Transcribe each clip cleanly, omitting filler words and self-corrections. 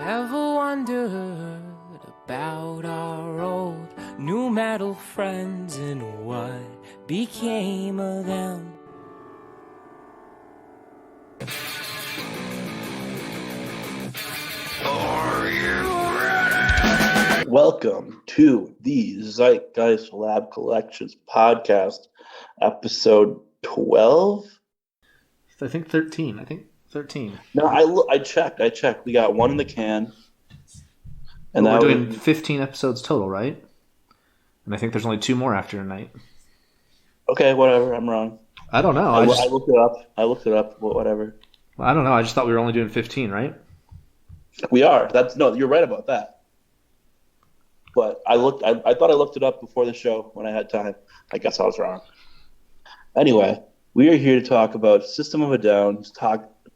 Ever wondered about our old new metal friends and what became of them? Are you ready? Welcome to the Zeitgeist Lab Collections podcast, episode 12. I think 13. No, I checked. We got one in the can. And we're doing 15 episodes total, right? And I think there's only 2 more after tonight. Okay, whatever. I'm wrong. I don't know. I looked it up. Whatever. Well, I don't know. I just thought we were only doing 15, right? We are. You're right about that. But I thought I looked it up before the show when I had time. I guess I was wrong. Anyway, we are here to talk about System of a Down's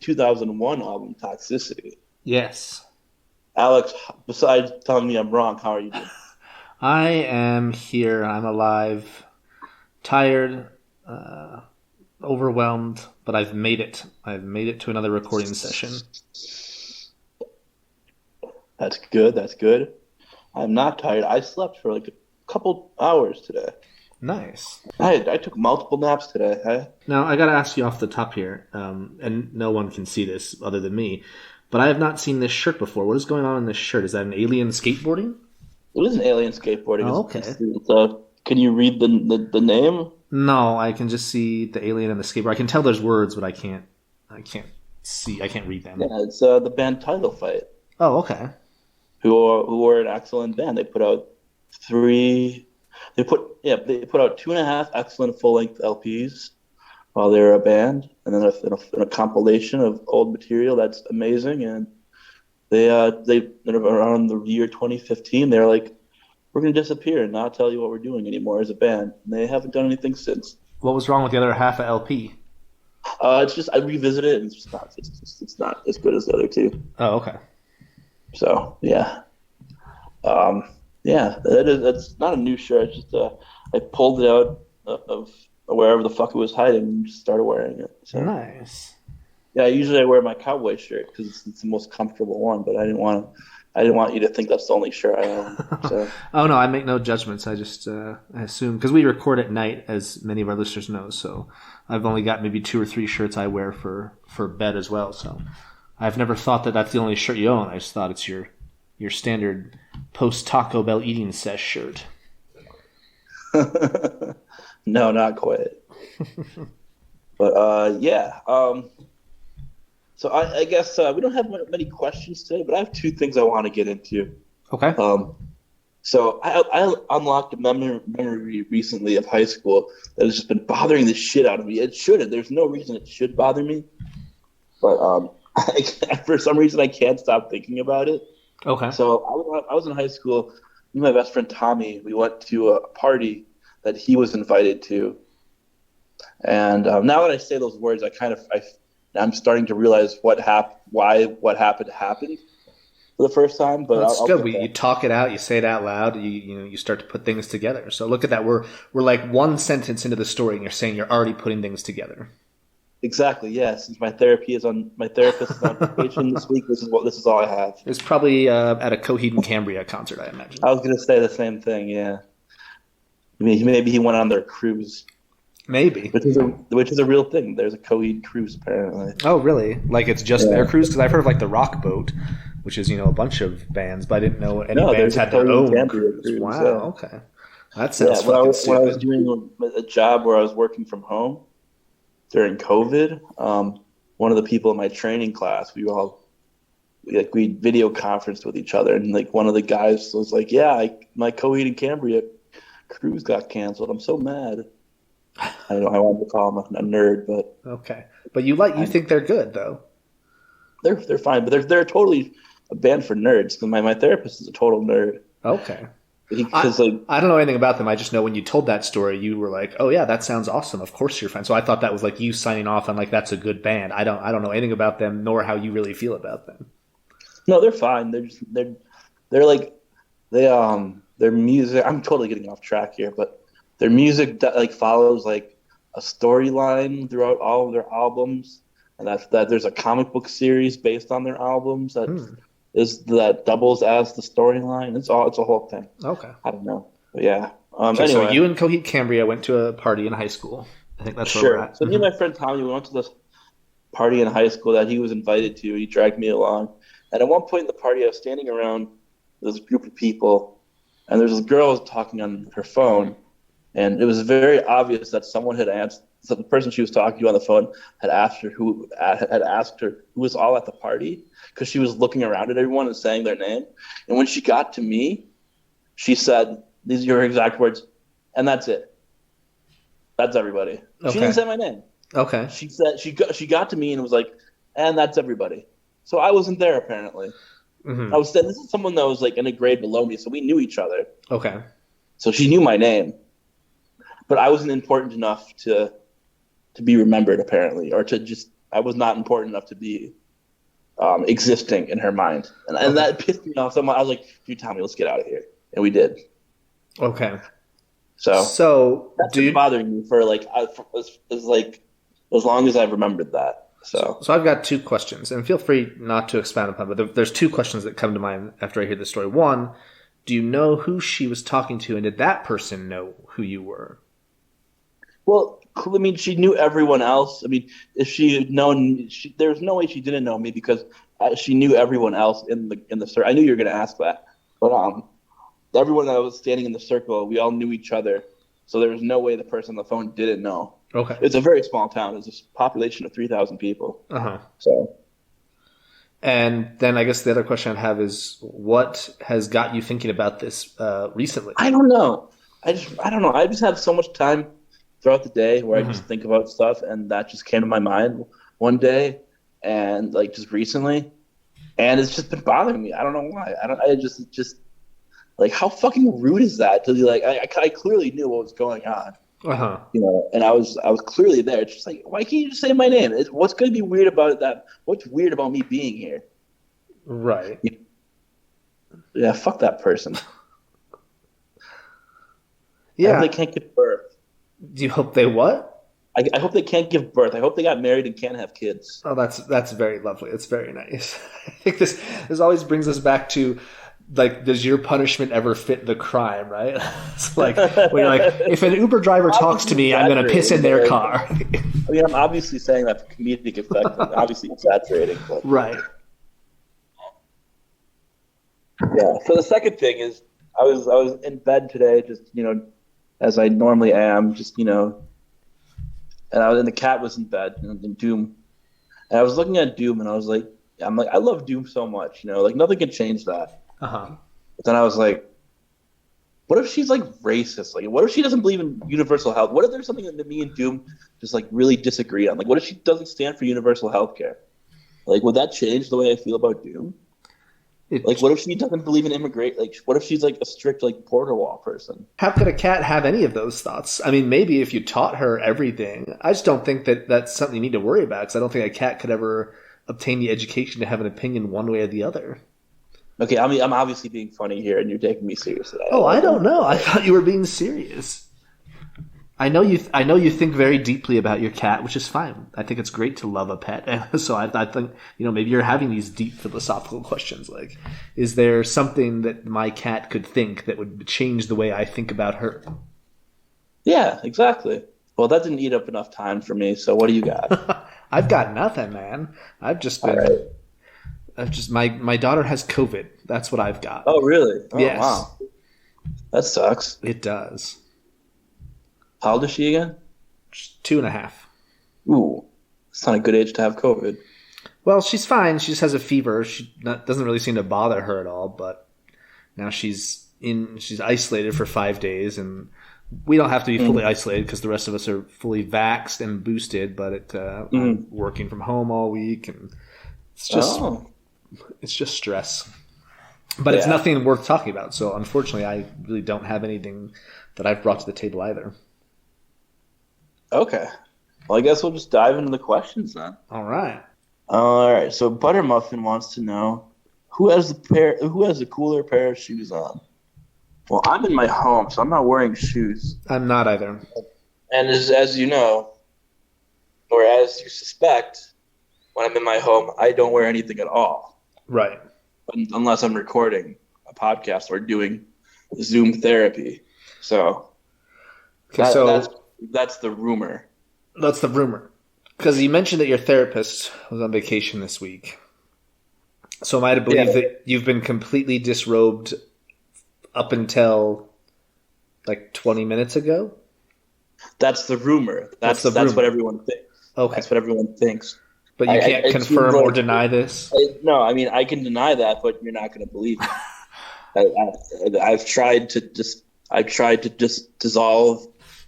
2001 album, Toxicity. Yes. Alex, besides telling me I'm wrong, how are you doing? I am here. I'm alive. Tired. Overwhelmed. But I've made it. I've made it to another recording session. That's good. I'm not tired. I slept for like a couple hours today. Nice. I took multiple naps today. Hey? Now, I got to ask you off the top here, and no one can see this other than me, but I have not seen this shirt before. What is going on in this shirt? Is that an alien skateboarding? It is an alien skateboarding. Oh, okay. Can you read the name? No, I can just see the alien and the skateboard. I can tell there's words, but I can't see. I can't read them. Yeah, it's the band Title Fight. Oh, okay. Who are an excellent band. They put out 2.5 excellent full-length LPs while they were a band, and then a compilation of old material that's amazing. And they around the year 2015, they're like, we're going to disappear and not tell you what we're doing anymore as a band. And they haven't done anything since. What was wrong with the other half of LP? It's just I revisited it, and it's not as good as the other two. Oh, okay. So yeah, that's not a new shirt. It's just I pulled it out of wherever the fuck it was hiding and just started wearing it. So. Nice. Yeah, usually I wear my cowboy shirt because it's the most comfortable one. But I didn't want you to think that's the only shirt I own. So. Oh no, I make no judgments. I just I assume because we record at night, as many of our listeners know. So I've only got maybe 2 or 3 shirts I wear for bed as well. So. I've never thought that that's the only shirt you own. I just thought it's your standard post-Taco Bell eating sesh shirt. No, not quite. But, yeah. So I guess we don't have many questions today, but I have 2 things I want to get into. Okay. So I unlocked a memory recently of high school that has just been bothering the shit out of me. It shouldn't. There's no reason it should bother me. But for some reason, I can't stop thinking about it. Okay. So I was in high school. Me and my best friend Tommy, we went to a party that he was invited to. And now that I say those words, I'm starting to realize why what happened for the first time. But that's good. You talk it out. You say it out loud. You start to put things together. So look at that. We're like one sentence into the story, and you're saying you're already putting things together. Exactly. Yeah. Since my therapist is on vacation this week, this is all I have. It's probably at a Coheed and Cambria concert, I imagine. I was going to say the same thing. Yeah. I mean, maybe he went on their cruise. Maybe. Which is a real thing. There's a Coheed cruise apparently. Oh, really? Like it's just their cruise? Because I've heard of like the Rock Boat, which is a bunch of bands, but I didn't know any bands had their own cruise. Wow. Yeah. Okay. That sounds fucking stupid. When I was doing a job where I was working from home. During COVID, one of the people in my training class, we video conferenced with each other, and like one of the guys was like, "Yeah, my Coheed and Cambria cruise got canceled. I'm so mad." I don't know. I wanted to call him a nerd, but okay. But you think they're good though. They're fine, but they're totally a band for nerds. My therapist is a total nerd. Okay. I don't know anything about them. I just know when you told that story, you were like, "Oh yeah, that sounds awesome. Of course you're fine." So I thought that was like you signing off on like that's a good band. I don't know anything about them, nor how you really feel about them. No, they're fine. Their music. I'm totally getting off track here, but their music like follows like a storyline throughout all of their albums, and that there's a comic book series based on their albums that is that doubles as the storyline. It's a whole thing. Okay. I don't know. But yeah. Okay, Anyway. so you and Coheed Cambria went to a party in high school. I think that's where we're at. So me and my friend Tommy, we went to this party in high school that he was invited to. He dragged me along. And at one point in the party, I was standing around this group of people, and there's this girl talking on her phone, and it was very obvious that someone had asked, so the person she was talking to on the phone had asked her who was all at the party, because she was looking around at everyone and saying their name. And when she got to me, she said, these are her exact words, and that's it. That's everybody. Okay. She didn't say my name. Okay. She said she got to me and was like, and that's everybody. So I wasn't there apparently. Mm-hmm. I was saying this is someone that was like in a grade below me, so we knew each other. Okay. So she knew my name, but I wasn't important enough to be remembered apparently, or to just I was not important enough to be existing in her mind, and that pissed me off so much. I was like, "Dude, Tommy, let's get out of here," and we did. Okay. So that's been bothering me for like as long as I've remembered that. So I've got two questions, and feel free not to expound upon, but there's two questions that come to mind after I hear the story. One, do you know who she was talking to, and did that person know who you were? Well, I mean, she knew everyone else. I mean, if she had known, there was no way she didn't know me, because she knew everyone else in the circle. I knew you were going to ask that, but everyone that was standing in the circle, we all knew each other, so there was no way the person on the phone didn't know. Okay. It's a very small town. It's a population of 3,000 people. Uh-huh. So. And then I guess the other question I have is, what has got you thinking about this recently? I don't know. I don't know. I just have so much time throughout the day where I just think about stuff, and that just came to my mind one day, and like just recently, and it's just been bothering me. I don't know why. I just like, how fucking rude is that to be like, I clearly knew what was going on. Uh-huh. You know, and I was clearly there. It's just like, why can't you just say my name? What's going to be weird about that? What's weird about me being here? Right. Yeah, fuck that person. Yeah. I hope they can't give birth. Do you hope they what? I hope they can't give birth. I hope they got married and can't have kids. Oh, that's very lovely. It's very nice. I think this always brings us back to, like, does your punishment ever fit the crime, right? It's like, when you're like, if an Uber driver talks to me, I'm going to piss in their car. I mean, I'm obviously saying that for comedic effect, and obviously exaggerating. But. Right. Yeah. So the second thing is, I was in bed today, just, as I normally am, just, and the cat was in bed, in Doom. And I was looking at Doom, and I was like, I love Doom so much, like nothing can change that. Uh-huh. But then I was like, what if she's like racist? Like, what if she doesn't believe in universal health? What if there's something that me and Doom just like really disagree on? Like, what if she doesn't stand for universal health care? Like, would that change the way I feel about Doom? Like, what if she doesn't believe in immigrate? Like, what if she's like a strict like border wall person? How could a cat have any of those thoughts? I mean, maybe if you taught her everything. I just don't think that that's something you need to worry about, because I don't think a cat could ever obtain the education to have an opinion one way or the other. Okay, I mean, I'm obviously being funny here, and you're taking me seriously. I don't know. I thought you were being serious. I know you think very deeply about your cat, which is fine. I think it's great to love a pet. So I think, maybe you're having these deep philosophical questions, like, is there something that my cat could think that would change the way I think about her? Yeah, exactly. Well, that didn't eat up enough time for me. So what do you got? I've got nothing, man. I've just been. All right. My daughter has COVID. That's what I've got. Oh, really? Oh, yes. Wow. That sucks. It does. How old is she again? 2.5. Ooh, it's not a good age to have COVID. Well, she's fine. She just has a fever. Doesn't really seem to bother her at all. But now she's isolated for 5 days, and we don't have to be fully isolated because the rest of us are fully vaxxed and boosted. But I'm working from home all week, and it's just. It's just stress. But it's nothing worth talking about. So unfortunately, I really don't have anything that I've brought to the table either. Okay. Well, I guess we'll just dive into the questions then. All right. So Buttermuffin wants to know who has the cooler pair of shoes on. Well, I'm in my home, so I'm not wearing shoes. I'm not either. And as you know, or as you suspect, when I'm in my home, I don't wear anything at all. Right. unless I'm recording a podcast or doing Zoom therapy. So Okay, so that's the rumor. that's the rumor. Because you mentioned that your therapist was on vacation this week. So am I to believe that you've been completely disrobed up until like 20 minutes ago? That's the rumor. That's rumor. what everyone thinks. Okay. That's what everyone thinks. But you can't confirm or deny this? No, I mean, I can deny that, but you're not going to believe me. I've tried to just dissolve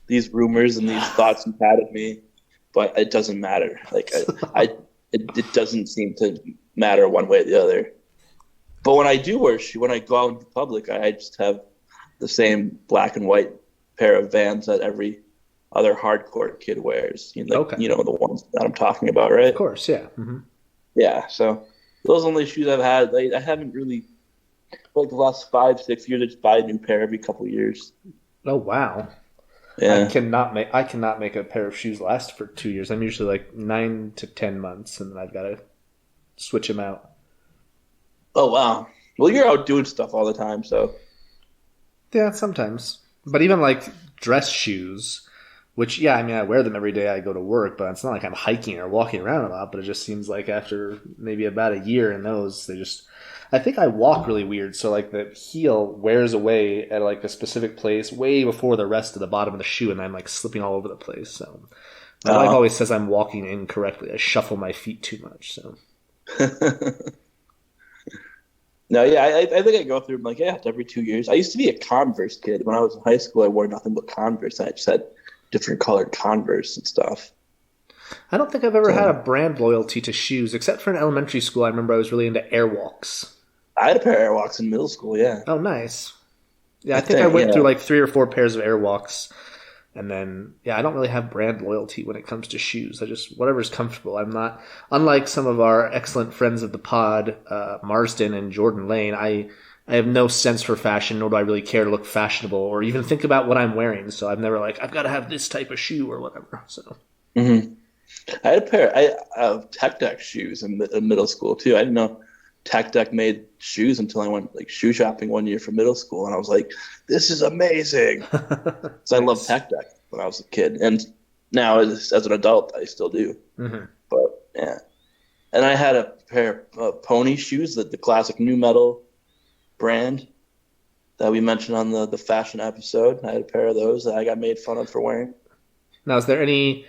these rumors and these thoughts you've had of me, but it doesn't matter. Like it doesn't seem to matter one way or the other. But when I do wear shoes, when I go out in public, I just have the same black and white pair of Vans that every other hardcore kid wears. You know, the ones that I'm talking about, right? Of course, yeah. Mm-hmm. Yeah, so those are the only shoes I've had. Like, I haven't really, like the last 5-6 years, I just buy a new pair every couple of years. Oh wow! Yeah. I cannot make a pair of shoes last for 2 years. I'm usually like 9 to 10 months, and then I've got to switch them out. Oh wow! Well, you're out doing stuff all the time, so yeah, sometimes. But even like dress shoes, which I mean, I wear them every day I go to work, but it's not like I'm hiking or walking around a lot. But it just seems like after maybe about a year in those, I think I walk really weird, so like the heel wears away at like a specific place way before the rest of the bottom of the shoe, and I'm like slipping all over the place. So my wife always says I'm walking incorrectly. I shuffle my feet too much. So no, yeah, I think I go through like every 2 years. I used to be a Converse kid. When I was in high school, I wore nothing but Converse. I just had different colored Converse and stuff. I don't think I've ever had a brand loyalty to shoes, except for in elementary school. I remember I was really into Airwalks. I had a pair of Airwalks in middle school, yeah. Oh, nice. Yeah, I think I went through like 3 or 4 pairs of Airwalks. And then, I don't really have brand loyalty when it comes to shoes. I just, whatever's comfortable. I'm not, unlike some of our excellent friends of the pod, Marsden and Jordan Lane, I have no sense for fashion, nor do I really care to look fashionable or even think about what I'm wearing. So I'm never like, I've got to have this type of shoe or whatever. So. Mm-hmm. I had a pair of Tech Deck shoes in middle school, too. I didn't know Tech Deck made shoes until I went like shoe shopping one year for middle school, and I was like, "This is amazing!" So I loved Tech Deck when I was a kid, and now as an adult, I still do. Mm-hmm. But yeah, and I had a pair of pony shoes, the classic new metal brand that we mentioned on the fashion episode. I had a pair of those that I got made fun of for wearing. Now, is there any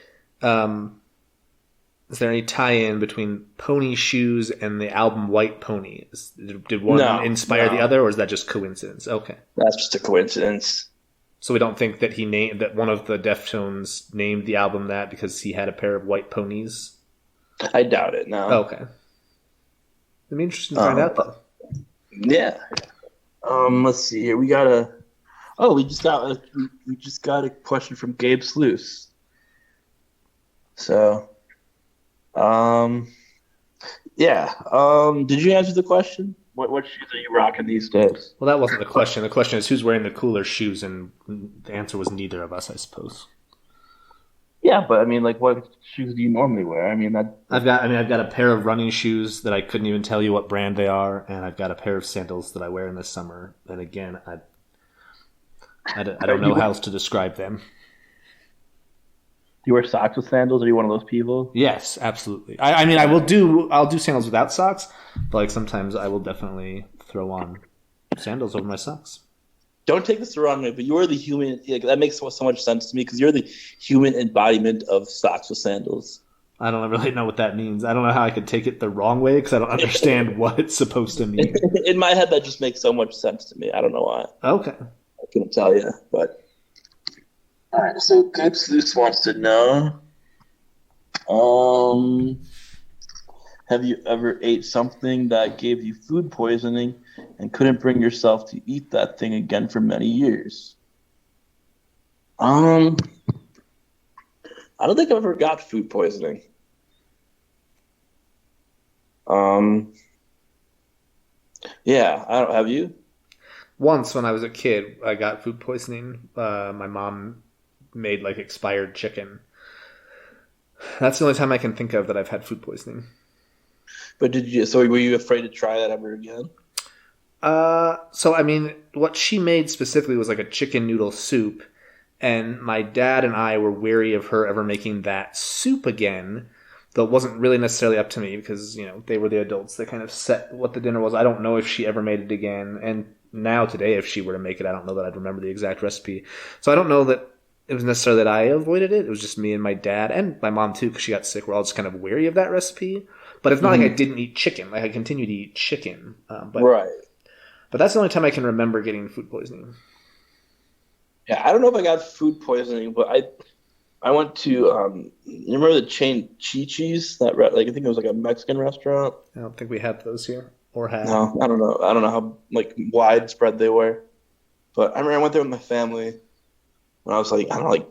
tie-in between Pony shoes and the album White Pony? Did one inspire the other, or is that just coincidence? Okay, that's just a coincidence. So we don't think that that one of the Deftones named the album that because he had a pair of white ponies? I doubt it. No. Okay. It'd be interesting to find out, though. Yeah. Let's see here. We just got a question from Gabe Sluice. So. Did you answer the question? What shoes are you rocking these days? Well, that wasn't the question. The question is who's wearing the cooler shoes, and the answer was neither of us, I suppose. Yeah, but I mean, like, what shoes do you normally wear? I mean, I've got a pair of running shoes that I couldn't even tell you what brand they are, and I've got a pair of sandals that I wear in the summer. And again, I don't know how else to describe them. Do you wear socks with sandals? Are you one of those people? Yes, absolutely. I'll do sandals without socks, but like sometimes I will definitely throw on sandals over my socks. Don't take this the wrong way, but you are the human. That makes so much sense to me because you're the human embodiment of socks with sandals. I don't really know what that means. I don't know how I could take it the wrong way because I don't understand what it's supposed to mean. In my head, that just makes so much sense to me. I don't know why. Okay. I couldn't tell you, but. All right, so Gabe Sluice wants to know, have you ever ate something that gave you food poisoning and couldn't bring yourself to eat that thing again for many years? I don't think I've ever got food poisoning. Yeah, I don't. Have you? Once when I was a kid, I got food poisoning. My mom made like expired chicken. That's the only time I can think of that I've had food poisoning. But did you? So were you afraid to try that ever again? So I mean, what she made specifically was like a chicken noodle soup, and my dad and I were wary of her ever making that soup again. Though it wasn't really necessarily up to me because they were the adults. They kind of set what the dinner was. I don't know if she ever made it again, and now today, if she were to make it, I don't know that I'd remember the exact recipe. So I don't know that it was necessarily that I avoided it. It was just me and my dad and my mom too, because she got sick. We're all just kind of wary of that recipe. But it's not like I didn't eat chicken. Like I continue to eat chicken. Right. But that's the only time I can remember getting food poisoning. Yeah, I don't know if I got food poisoning, but I went to you remember the chain Chi-Chi's? I think it was like a Mexican restaurant. I don't think we had those here or had. No, I don't know. I don't know how like widespread they were. But I remember I went there with my family when I was like, I don't know, like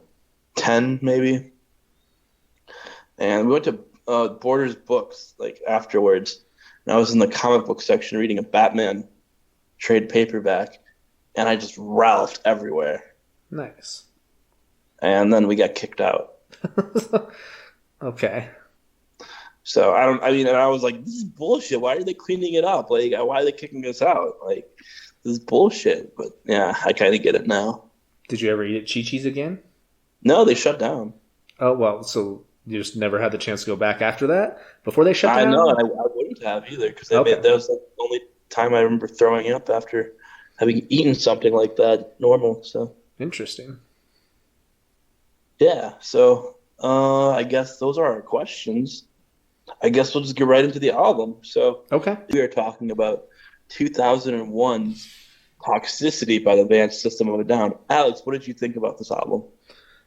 10 maybe. And we went to Borders Books like afterwards. And I was in the comic book section reading a Batman trade paperback, and I just ralphed everywhere. Nice. And then we got kicked out. Okay. So and I was like, this is bullshit. Why are they cleaning it up? Like, why are they kicking us out? Like, this is bullshit. But yeah, I kind of get it now. Did you ever eat at Chi-Chi's again? No, they shut down. Oh, well, so you just never had the chance to go back after that? Before they shut down? I know, and I wouldn't have either, because that was like the only time I remember throwing up after having eaten something like that normal. So interesting. Yeah, so I guess those are our questions. I guess we'll just get right into the album. So okay, we are talking about 2001's Toxicity by the band System of a Down. Alex, what did you think about this album?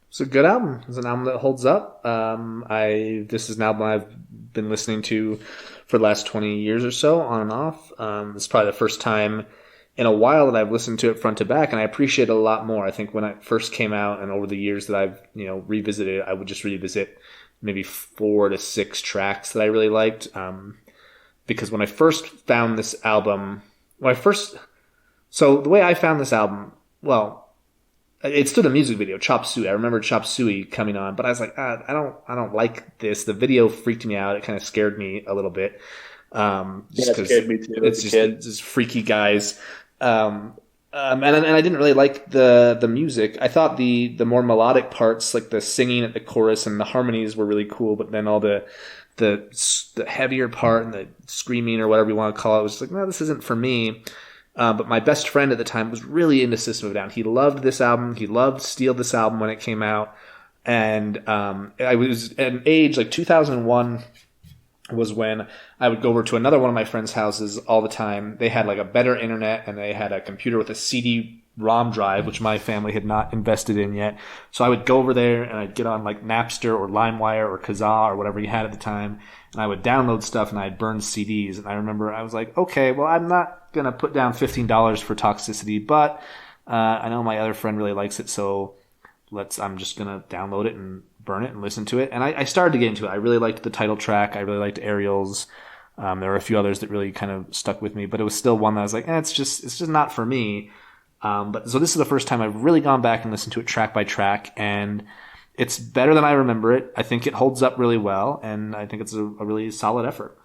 It's a good album. It's an album that holds up. This is an album I've been listening to for the last 20 years or so, on and off. It's probably the first time in a while that I've listened to it front to back, and I appreciate it a lot more. I think when it first came out and over the years that I've revisited it, I would just revisit maybe 4 to 6 tracks that I really liked. Because when I first found this album, so the way I found this album, well, it's through the music video, Chop Suey. I remember Chop Suey coming on, but I was like, I don't like this. The video freaked me out. It kind of scared me a little bit. It scared me too. It's just freaky guys. And I didn't really like the music. I thought the more melodic parts, like the singing at the chorus and the harmonies, were really cool. But then all the heavier part and the screaming or whatever you want to call it was just like, no, this isn't for me. But my best friend at the time was really into System of a Down. He loved this album. He loved Steal This Album when it came out. And I was at an age like 2001 was when I would go over to another one of my friends' houses all the time. They had like a better internet, and they had a computer with a CD-ROM drive, which my family had not invested in yet. So I would go over there and I'd get on like Napster or LimeWire or Kazaa or whatever you had at the time, and I would download stuff and I'd burn CDs. And I remember I was like, okay, well, I'm not going to put down $15 for Toxicity, but I know my other friend really likes it, so I'm just going to download it and burn it and listen to it. And I started to get into it. I really liked the title track. I really liked Aerials. There were a few others that really kind of stuck with me, but it was still one that I was like, it's just not for me. But so this is the first time I've really gone back and listened to it track by track, and it's better than I remember it. I think it holds up really well, and I think it's a really solid effort.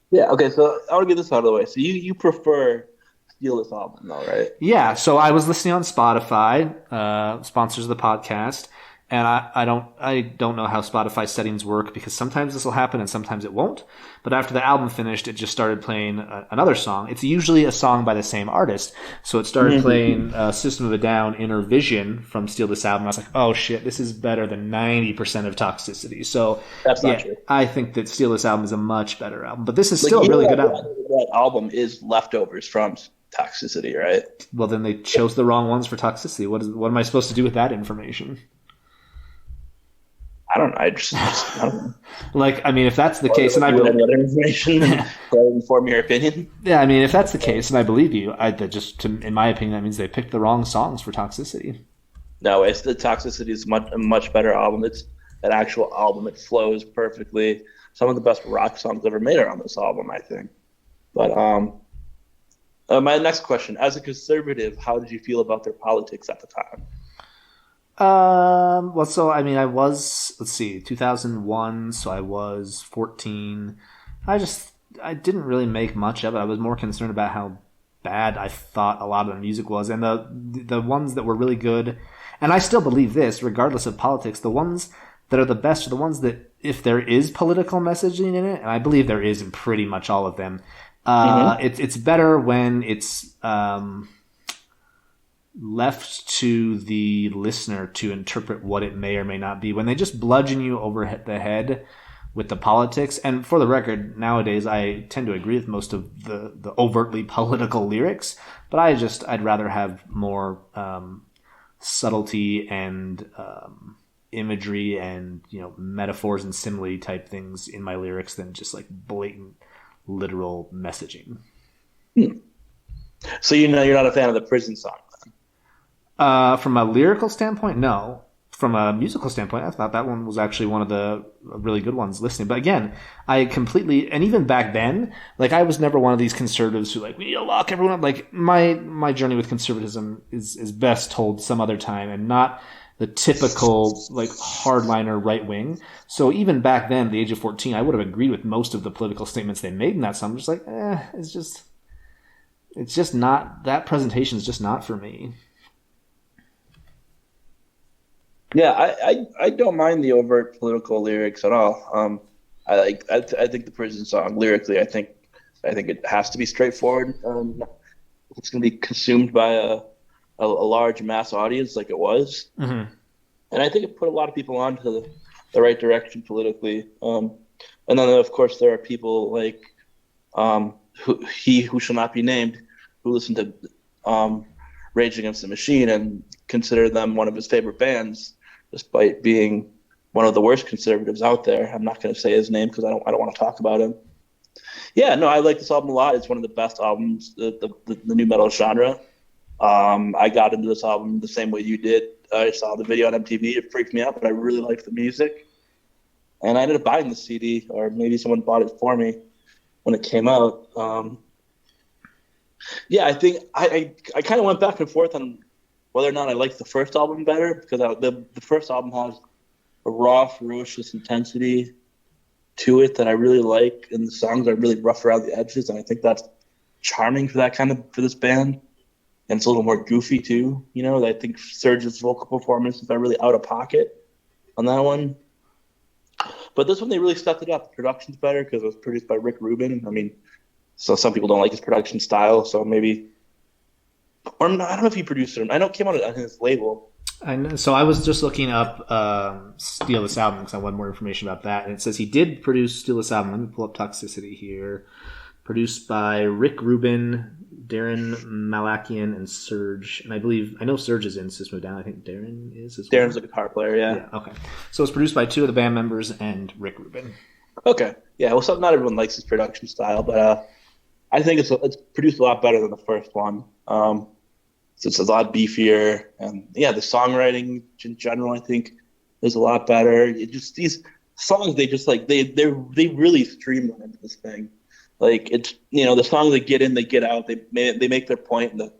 Yeah, okay, so I want to get this out of the way. So you prefer Steal This Album, though, right? Yeah, so I was listening on Spotify, sponsors of the podcast, and I don't know how Spotify settings work, because sometimes this will happen and sometimes it won't. But after the album finished, it just started playing another song. It's usually a song by the same artist. So it started playing System of a Down, Inner Vision from Steal This Album. I was like, oh shit, this is better than 90% of Toxicity. So that's not true. I think that Steal This Album is a much better album. But this is still a really good album. That album is leftovers from Toxicity, right? Well, then they chose the wrong ones for Toxicity. What am I supposed to do with that information? I don't know. I don't know. Like, I mean, if that's the case, and I believe any other information to inform your opinion. Yeah, I mean, if that's the case, and I believe you, in my opinion, that means they picked the wrong songs for Toxicity. No, it's the Toxicity is a much better album. It's an actual album. It flows perfectly. Some of the best rock songs ever made are on this album, I think. But my next question: as a conservative, how did you feel about their politics at the time? Well, so, I mean, I was, 2001, so I was 14. I didn't really make much of it. I was more concerned about how bad I thought a lot of the music was, and the ones that were really good. And I still believe this, regardless of politics, the ones that are the best are the ones that, if there is political messaging in it, and I believe there is in pretty much all of them, it's better when it's left to the listener to interpret what it may or may not be. When they just bludgeon you over the head with the politics, and for the record, nowadays I tend to agree with most of the overtly political lyrics, but I'd rather have more subtlety and imagery and metaphors and simile type things in my lyrics than just like blatant literal messaging. So you're not a fan of the prison song then? From a lyrical standpoint, no. From a musical standpoint, I thought that one was actually one of the really good ones listening. But again, I completely, and even back then, like I was never one of these conservatives who like, we need to lock everyone up. Like my journey with conservatism is best told some other time and not the typical like hardliner right wing. So even back then, at the age of 14, I would have agreed with most of the political statements they made in that song. I'm just like, it's just not, that presentation is just not for me. Yeah, I don't mind the overt political lyrics at all. I think the prison song lyrically, I think it has to be straightforward. It's going to be consumed by a large mass audience like it was, and I think it put a lot of people onto the right direction politically. And then of course there are people like who shall not be named, who listen to Rage Against the Machine and consider them one of his favorite bands, despite being one of the worst conservatives out there. I'm not going to say his name because I don't want to talk about him. Yeah, no, I like this album a lot. It's one of the best albums, the new metal genre. I got into this album the same way you did. I saw the video on MTV. It freaked me out, but I really liked the music. And I ended up buying the CD, or maybe someone bought it for me when it came out. Yeah, I think I kind of went back and forth on whether or not I liked the first album better, because the first album has a raw, ferocious intensity to it that I really like, and the songs are really rough around the edges, and I think that's charming for this band. And it's a little more goofy too, I think Serge's vocal performances are really out of pocket on that one. But this one they really stepped it up. The production's better because it was produced by Rick Rubin. I mean, so some people don't like his production style, so maybe. Or not, I don't know if he produced it. I know it came out on his label. I know. So I was just looking up Steal This Album because I wanted more information about that. And it says he did produce Steal This Album. Let me pull up Toxicity here. Produced by Rick Rubin, Darren Malakian, and Serge. And I know Serge is in System of a Down. I think Darren is as well. Darren's a guitar player, yeah. Okay. So it's produced by two of the band members and Rick Rubin. Okay. Yeah, well, not everyone likes his production style, but I think it's produced a lot better than the first one. So it's a lot beefier, and yeah, the songwriting in general I think is a lot better. These songs, they just like they really streamline into this thing. Like it's the songs they get in, they get out, they make their point, and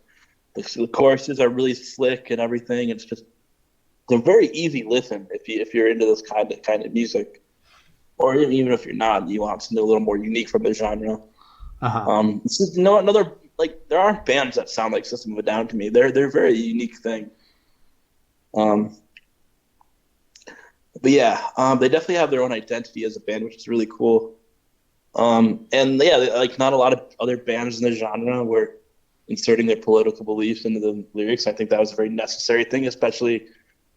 the choruses are really slick and everything. It's a very easy listen if you're into this kind of music, or even if you're not, you want something a little more unique from the genre. It's just another. Like, there aren't bands that sound like System of a Down to me. They're a very unique thing. But yeah, they definitely have their own identity as a band, which is really cool. And yeah, like not a lot of other bands in the genre were inserting their political beliefs into the lyrics. I think that was a very necessary thing, especially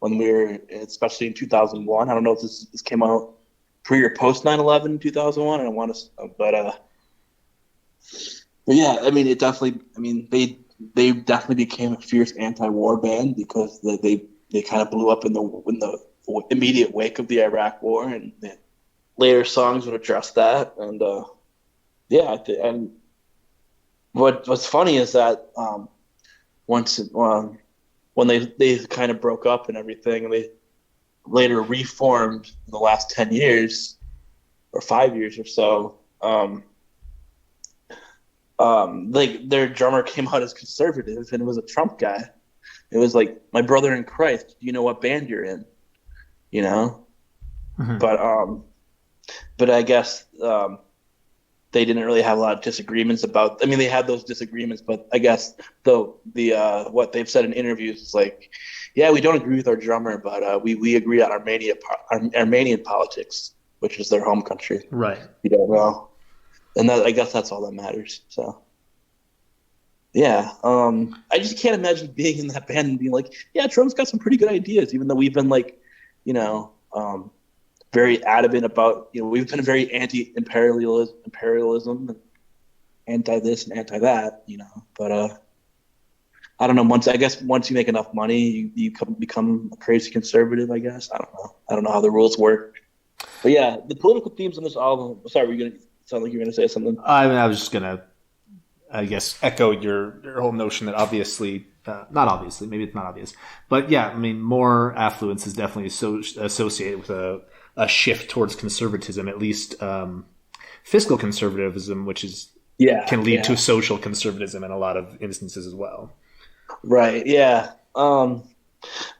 in 2001. I don't know if this came out pre or post 9/11 in 2001. I don't want to, but yeah, I mean, they definitely became a fierce anti-war band because they kind of blew up in the immediate wake of the Iraq War, and the later songs would address that. And yeah, and what's funny is that when they kind of broke up and everything, and they later reformed in the last 10 years or 5 years or so. Like their drummer came out as conservative, and it was a Trump guy. It was like, my brother in Christ, do you know what band you're in? But I guess they didn't really have a lot of disagreements about. I mean, they had those disagreements, but I guess the what they've said in interviews is like, yeah, we don't agree with our drummer, but we agree on Armenian politics, which is their home country. Right. You don't know, and I guess that's all that matters. So. Yeah, I just can't imagine being in that band and being like, yeah, drum's got some pretty good ideas, even though we've been like, very adamant about, we've been very anti-imperialism and anti-this and anti-that, but I don't know. Once you make enough money, you become a crazy conservative, I guess. I don't know. I don't know how the rules work. But yeah, the political themes on this album, sorry, sound like you're going to say something? I was just going to, I guess, echo your whole notion that obviously, not obviously, maybe it's not obvious, but yeah, I mean, more affluence is definitely associated with a shift towards conservatism, at least fiscal conservatism, which can lead to social conservatism in a lot of instances as well. Right. Yeah. But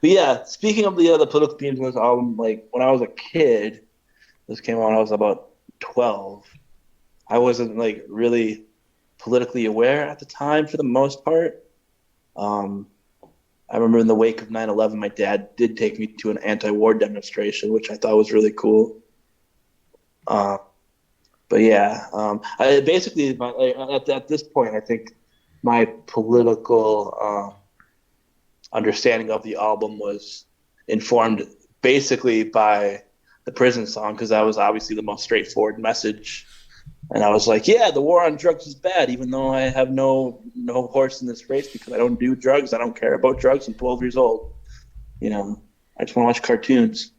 yeah, speaking of the political themes in this album, like when I was a kid, this came out when I was about 12. I wasn't like really politically aware at the time for the most part. I remember in the wake of 9/11, my dad did take me to an anti-war demonstration, which I thought was really cool. But yeah, I basically at this point, I think my political understanding of the album was informed basically by the prison song, because that was obviously the most straightforward message. And I was like, yeah, the war on drugs is bad, even though I have no horse in this race because I don't do drugs. I don't care about drugs. I'm 12 years old. I just want to watch cartoons.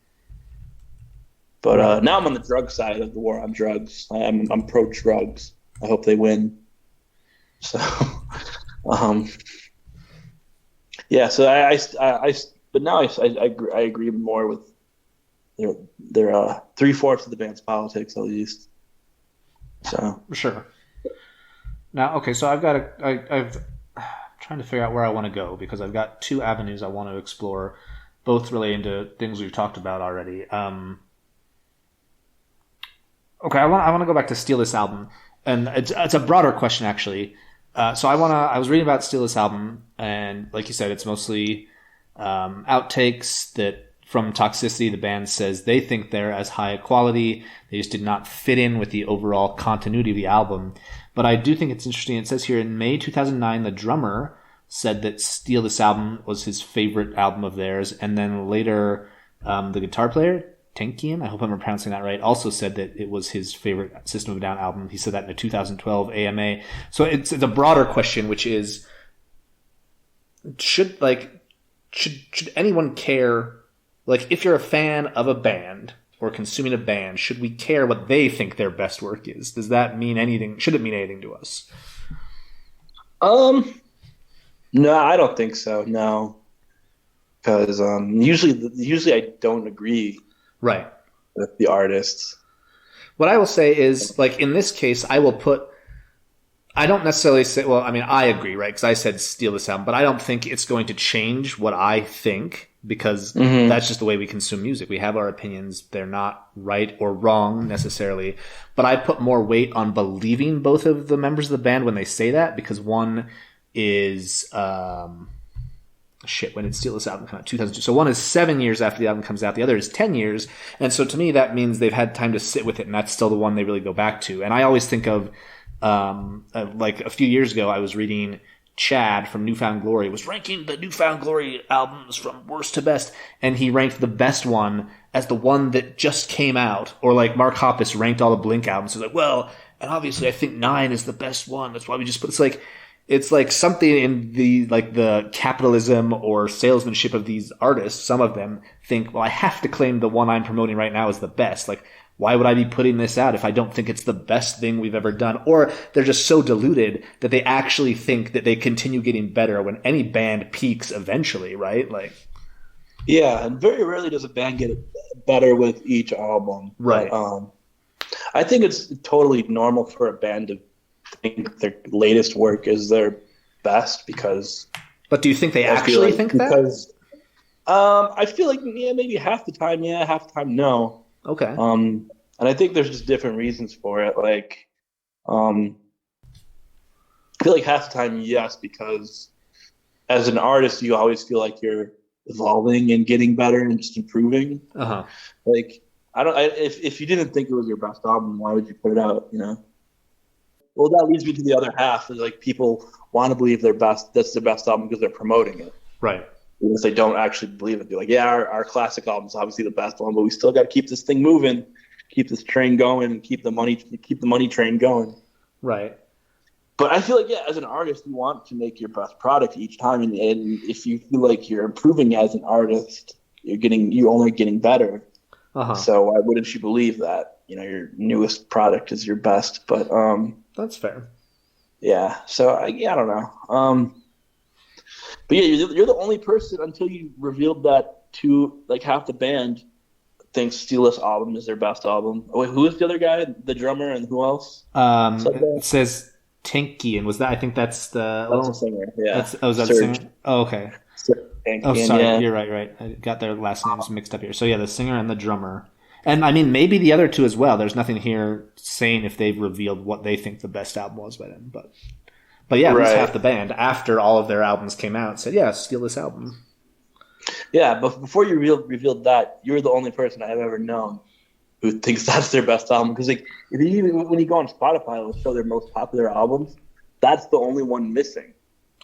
But now I'm on the drug side of the war on drugs. I'm pro-drugs. I hope they win. So, yeah. So but now I agree more with their 3/4 of the band's politics, at least. So sure. Now, okay, so I'm trying to figure out where I want to go, because I've got two avenues I want to explore, both relating to things we've talked about already. Okay, I want to go back to Steal This Album, and it's a broader question actually. So I was reading about Steal This Album, and like you said, it's mostly outtakes that. From Toxicity, the band says they think they're as high a quality. They just did not fit in with the overall continuity of the album. But I do think it's interesting. It says here in May 2009, the drummer said that Steal This Album was his favorite album of theirs. And then later, the guitar player, Tenkian, I hope I'm pronouncing that right, also said that it was his favorite System of a Down album. He said that in a 2012 AMA. So it's a broader question, which is, should anyone care? Like, if you're a fan of a band or consuming a band, should we care what they think their best work is? Does that mean anything? Should it mean anything to us? No, I don't think so. No, because usually I don't agree. Right. With the artists. What I will say is, like in this case, I don't necessarily say. Well, I mean, I agree, right? Because I said Steal This Album, but I don't think it's going to change what I think. Because that's just the way we consume music. We have our opinions. They're not right or wrong necessarily. But I put more weight on believing both of the members of the band when they say that, because one is when did Steal This Album come out? 2002. So one is 7 years after the album comes out. The other is 10 years. And so to me, that means they've had time to sit with it, and that's still the one they really go back to. And I always think of like a few years ago, I was reading Chad from Newfound Glory was ranking the Newfound Glory albums from worst to best, and he ranked the best one as the one that just came out. Or like Mark Hoppus ranked all the Blink albums. He's like, well, and obviously I think 9 is the best one. That's why we just put it's like something in the capitalism or salesmanship of these artists. Some of them think, well, I have to claim the one I'm promoting right now is the best. Like, why would I be putting this out if I don't think it's the best thing we've ever done? Or they're just so deluded that they actually think that they continue getting better when any band peaks eventually, right? Like, yeah, and very rarely does a band get better with each album. Right. But, I think it's totally normal for a band to think their latest work is their best because. But do you think they actually think that? Because I feel like maybe half the time, half the time, no. Okay. And I think there's just different reasons for it. Like, I feel like half the time, yes, because as an artist, you always feel like you're evolving and getting better and just improving. Uh-huh. Like, if you didn't think it was your best album, why would you put it out, you know? Well, that leads me to the other half. Is like people want to believe that's their best album because they're promoting it. Right. Even if they don't actually believe it. They're like, yeah, our classic album is obviously the best one, but we still got to keep this thing moving, keep this train going, and keep the money train going. Right. But I feel like, yeah, as an artist, you want to make your best product each time, and if you feel like you're improving as an artist, you only getting better. Uh-huh. So why wouldn't you believe that, you know, your newest product is your best? But that's fair. Yeah. So I don't know. But yeah, you're the only person until you revealed that to like half the band thinks Steel's album is their best album. Oh, wait, who is the other guy? The drummer and who else? It says Tanky, and was that? I think that's the. That's the singer. Yeah. Is that the singer? Oh, okay. Tanky, Oh, sorry. yeah. You're right. I got their last names mixed up here. So yeah, the singer and the drummer, and I mean maybe the other two as well. There's nothing here saying if they've revealed what they think the best album was by them, but yeah, at least half the band after all of their albums came out said, "Yeah, steal this album." Yeah, but before you revealed that, you're the only person I've ever known who thinks that's their best album. Because like, when you go on Spotify, it'll show their most popular albums. That's the only one missing.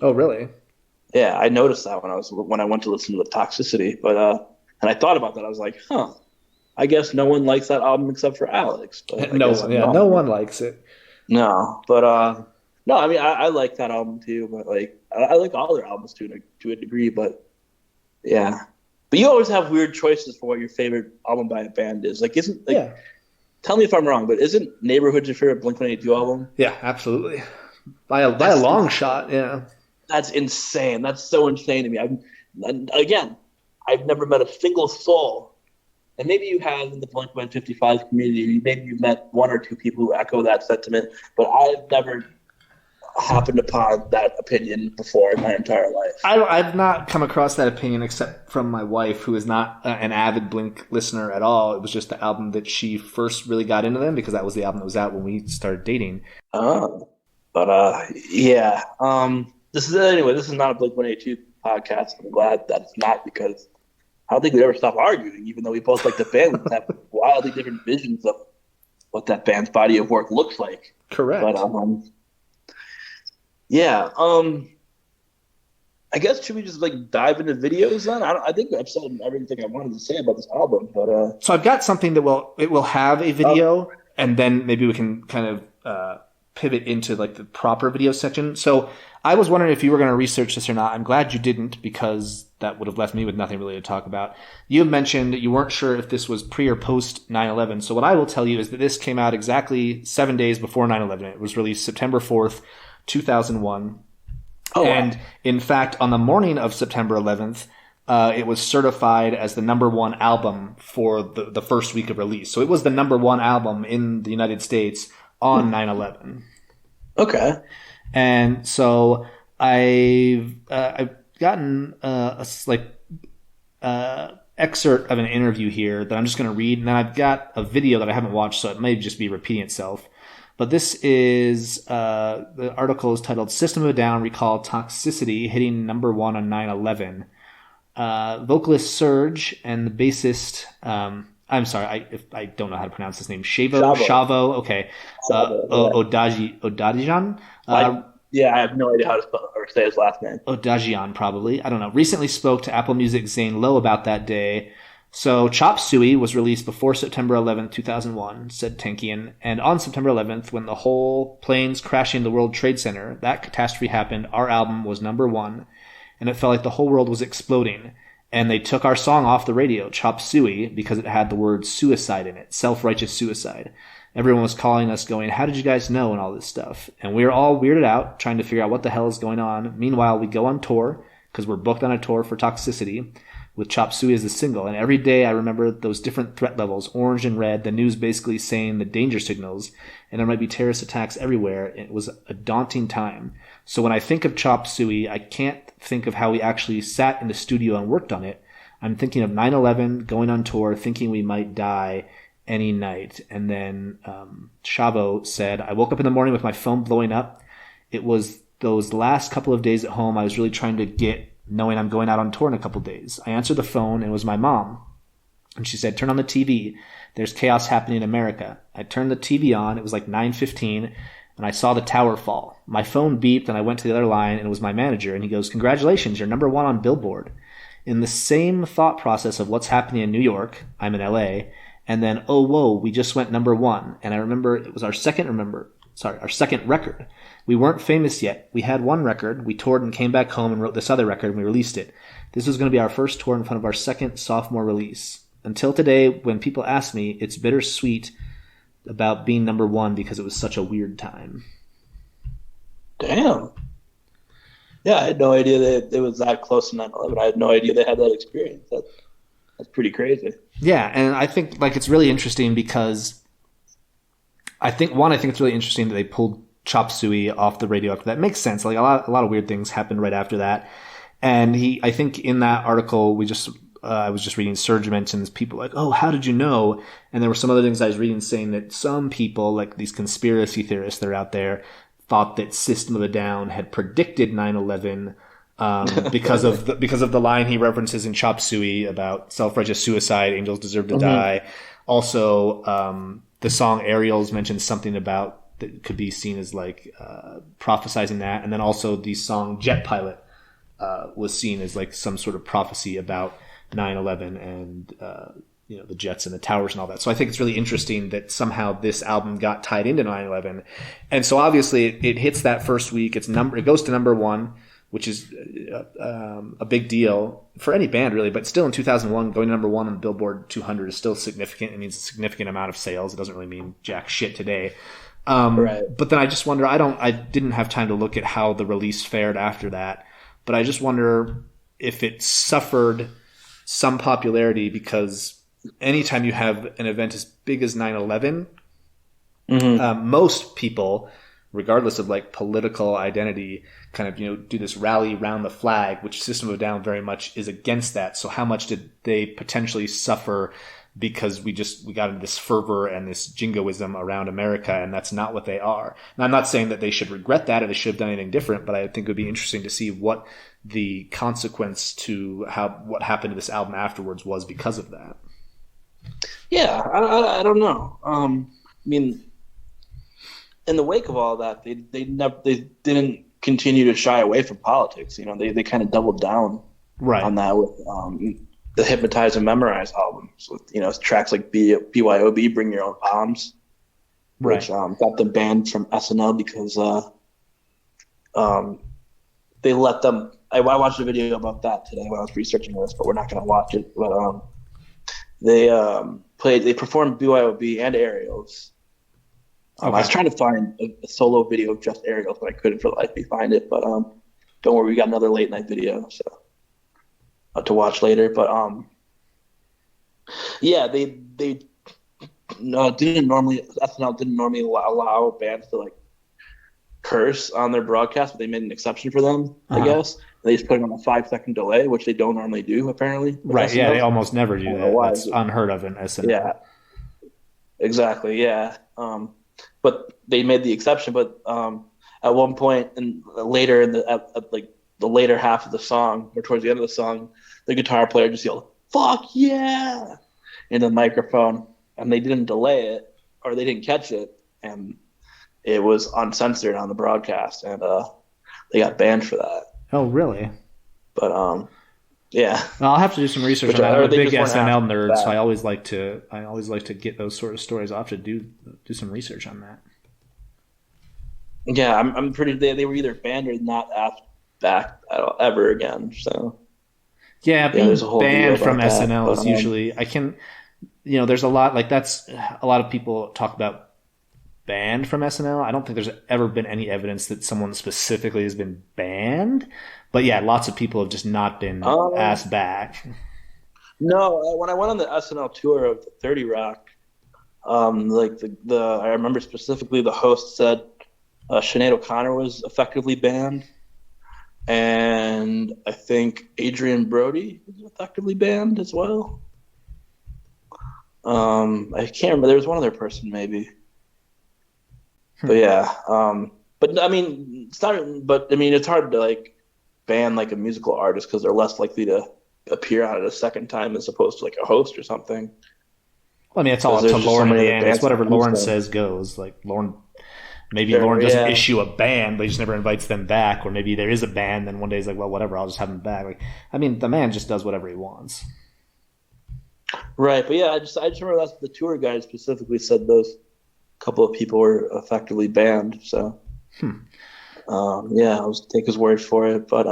Oh, really? Yeah, I noticed that when I went to listen to the Toxicity. But and I thought about that. I was like, I guess no one likes that album except for Alex. But no one likes it. No, but no, I mean I like that album too. But like I like all their albums to a degree. But yeah, but you always have weird choices for what your favorite album by a band is. Like, tell me if I'm wrong, but isn't Neighborhood your favorite Blink-182 album? Yeah, absolutely. By a long shot, yeah. That's insane. That's so insane to me. I've never met a single soul, and maybe you have in the Blink-155 community. Maybe you've met one or two people who echo that sentiment, but I've never happened upon that opinion before in my entire life. I've not come across that opinion except from my wife, who is not an avid Blink listener at all. It was just the album that she first really got into them because that was the album that was out when we started dating. Yeah. This is not a Blink-182 podcast. I'm glad that it's not, because I don't think we ever stop arguing, even though we both like the band. We have wildly different visions of what that band's body of work looks like. Correct. But yeah. I guess should we just like dive into videos then? I think I've said everything I wanted to say about this album, but so I've got something that will have a video, and then maybe we can kind of pivot into like the proper video section. So I was wondering if you were going to research this or not. I'm glad you didn't, because that would have left me with nothing really to talk about. You mentioned that you weren't sure if this was pre or post 9/11. So what I will tell you is that this came out exactly 7 days before 9/11. It was released September 4th, 2001. Oh, and in fact, on the morning of September 11th, it was certified as the #1 album for the first week of release. So it was the #1 album in the United States on 9/11. Okay. And so I've gotten a excerpt of an interview here that I'm just going to read, and then I've got a video that I haven't watched, so it may just be repeating itself. But this is the article is titled "System of a Down Recall Toxicity Hitting #1 on 9/11." Vocalist Serge and the bassist, I'm sorry, I don't know how to pronounce his name. Shavo. Okay. Odadjian. I have no idea how to spell or say his last name. Odadjian, probably. I don't know. Recently spoke to Apple Music Zane Lowe about that day. So Chop Suey was released before September 11th, 2001, said Tankian. And on September 11th, when the whole planes crashing the World Trade Center, that catastrophe happened, our album was #1. And it felt like the whole world was exploding. And they took our song off the radio, Chop Suey, because it had the word suicide in it, self-righteous suicide. Everyone was calling us going, how did you guys know, and all this stuff. And we were all weirded out, trying to figure out what the hell is going on. Meanwhile, we go on tour, because we're booked on a tour for Toxicity, with Chop Suey as the single. And every day I remember those different threat levels, orange and red, the news basically saying the danger signals, and there might be terrorist attacks everywhere. It was a daunting time. So when I think of Chop Suey, I can't think of how we actually sat in the studio and worked on it. I'm thinking of 9/11, going on tour, thinking we might die, any night. And then Chavo said, I woke up in the morning with my phone blowing up. It was those last couple of days at home I was really trying to get, knowing I'm going out on tour in a couple of days. I answered the phone, and it was my mom. And she said, turn on the TV. There's chaos happening in America. I turned the TV on. It was like 9:15, and I saw the tower fall. My phone beeped, and I went to the other line, and it was my manager. And he goes, congratulations, you're number one on Billboard. In the same thought process of what's happening in New York, I'm in LA, and then, oh, whoa, we just went number one. And I remember it was our second record. We weren't famous yet. We had one record. We toured and came back home and wrote this other record, and we released it. This was going to be our first tour in front of our second sophomore release. Until today, when people ask me, it's bittersweet about being number one because it was such a weird time. Damn. Yeah, I had no idea that it was that close to 9/11. I had no idea they had that experience. That's pretty crazy. Yeah, and I think it's really interesting because I think it's really interesting that they pulled Chop Suey off the radio after that. It makes sense. Like a lot of weird things happened right after that. And I think in that article I was just reading, Serge mentions people like, oh, how did you know? And there were some other things I was reading saying that some people, like these conspiracy theorists that are out there, thought that System of a Down had predicted 9/11 because of the line he references in Chop Suey about self-righteous suicide, angels deserve to die. Also, the song Aerials mentions something about that could be seen as like prophesizing that, and then also the song Jet Pilot was seen as like some sort of prophecy about 9/11 and the jets and the towers and all that. So I think it's really interesting that somehow this album got tied into 9/11, and so obviously it hits that first week. It goes to number one, which is a big deal for any band really, but still in 2001 going to number one on the Billboard 200 is still significant. It means a significant amount of sales. It doesn't really mean jack shit today. Right. But then I just wonder. I didn't have time to look at how the release fared after that, but I just wonder if it suffered some popularity because anytime you have an event as big as 9/11, most people, regardless of like political identity, kind of do this rally around the flag, which System of a Down very much is against that. So how much did they potentially suffer because we got into this fervor and this jingoism around America, and that's not what they are. Now, I'm not saying that they should regret that or they should have done anything different, but I think it would be interesting to see what the consequence to what happened to this album afterwards was because of that. Yeah, I don't know. I mean, in the wake of all that, they didn't continue to shy away from politics. They kind of doubled down on that with the Hypnotize and Memorize albums with tracks like BYOB, Bring Your Own Bombs, which got them banned from SNL because they let them. I watched a video about that today when I was researching this, but we're not going to watch it. But they performed BYOB and Aerials. I was trying to find a solo video of just Aerials, but I couldn't for the life of me find it. But don't worry, we got another late night video to watch later. But they SNL didn't normally allow bands to like curse on their broadcast, but they made an exception for them, I guess. They just put it on a 5-second delay, which they don't normally do, apparently. Right, SNL. yeah, they almost never do that. That's unheard of in SNL. Yeah, exactly, yeah. But they made the exception. But at one point, later in the later half of the song, or towards the end of the song, the guitar player just yelled, "Fuck yeah!" into the microphone, and they didn't delay it, or they didn't catch it, and it was uncensored on the broadcast, and they got banned for that. Oh, really? But yeah. Well, I'll have to do some research on that. I'm a big SNL nerd, so I always like to get those sort of stories. I'll have to do some research on that. Yeah, I'm pretty. They were either banned or not asked back ever again. So yeah, being banned from SNL is usually there's a lot that's a lot of people talk about banned from SNL. I don't think there's ever been any evidence that someone specifically has been banned, but yeah, lots of people have just not been asked back. No, when I went on the SNL tour of 30 Rock, I remember specifically the host said Sinead O'Connor was effectively banned, and I think Adrian Brody was effectively banned as well. I can't remember. There was one other person maybe. But yeah, but I mean, it's not. But I mean, it's hard to like ban like a musical artist because they're less likely to appear on it a second time as opposed to like a host or something. Well, I mean, it's all up to There's just so Lauren in many the other end. It's bands whatever that Lauren do stuff. says goes. Like Lauren, maybe Sure, Lauren doesn't yeah. issue a ban, but he just never invites them back. Or maybe there is a ban, then one day he's like, well, whatever, I'll just have them back. Like, I mean, the man just does whatever he wants. Right, but yeah, I just remember that's the tour guide specifically said those couple of people were effectively banned. So yeah, I'll just take his word for it. But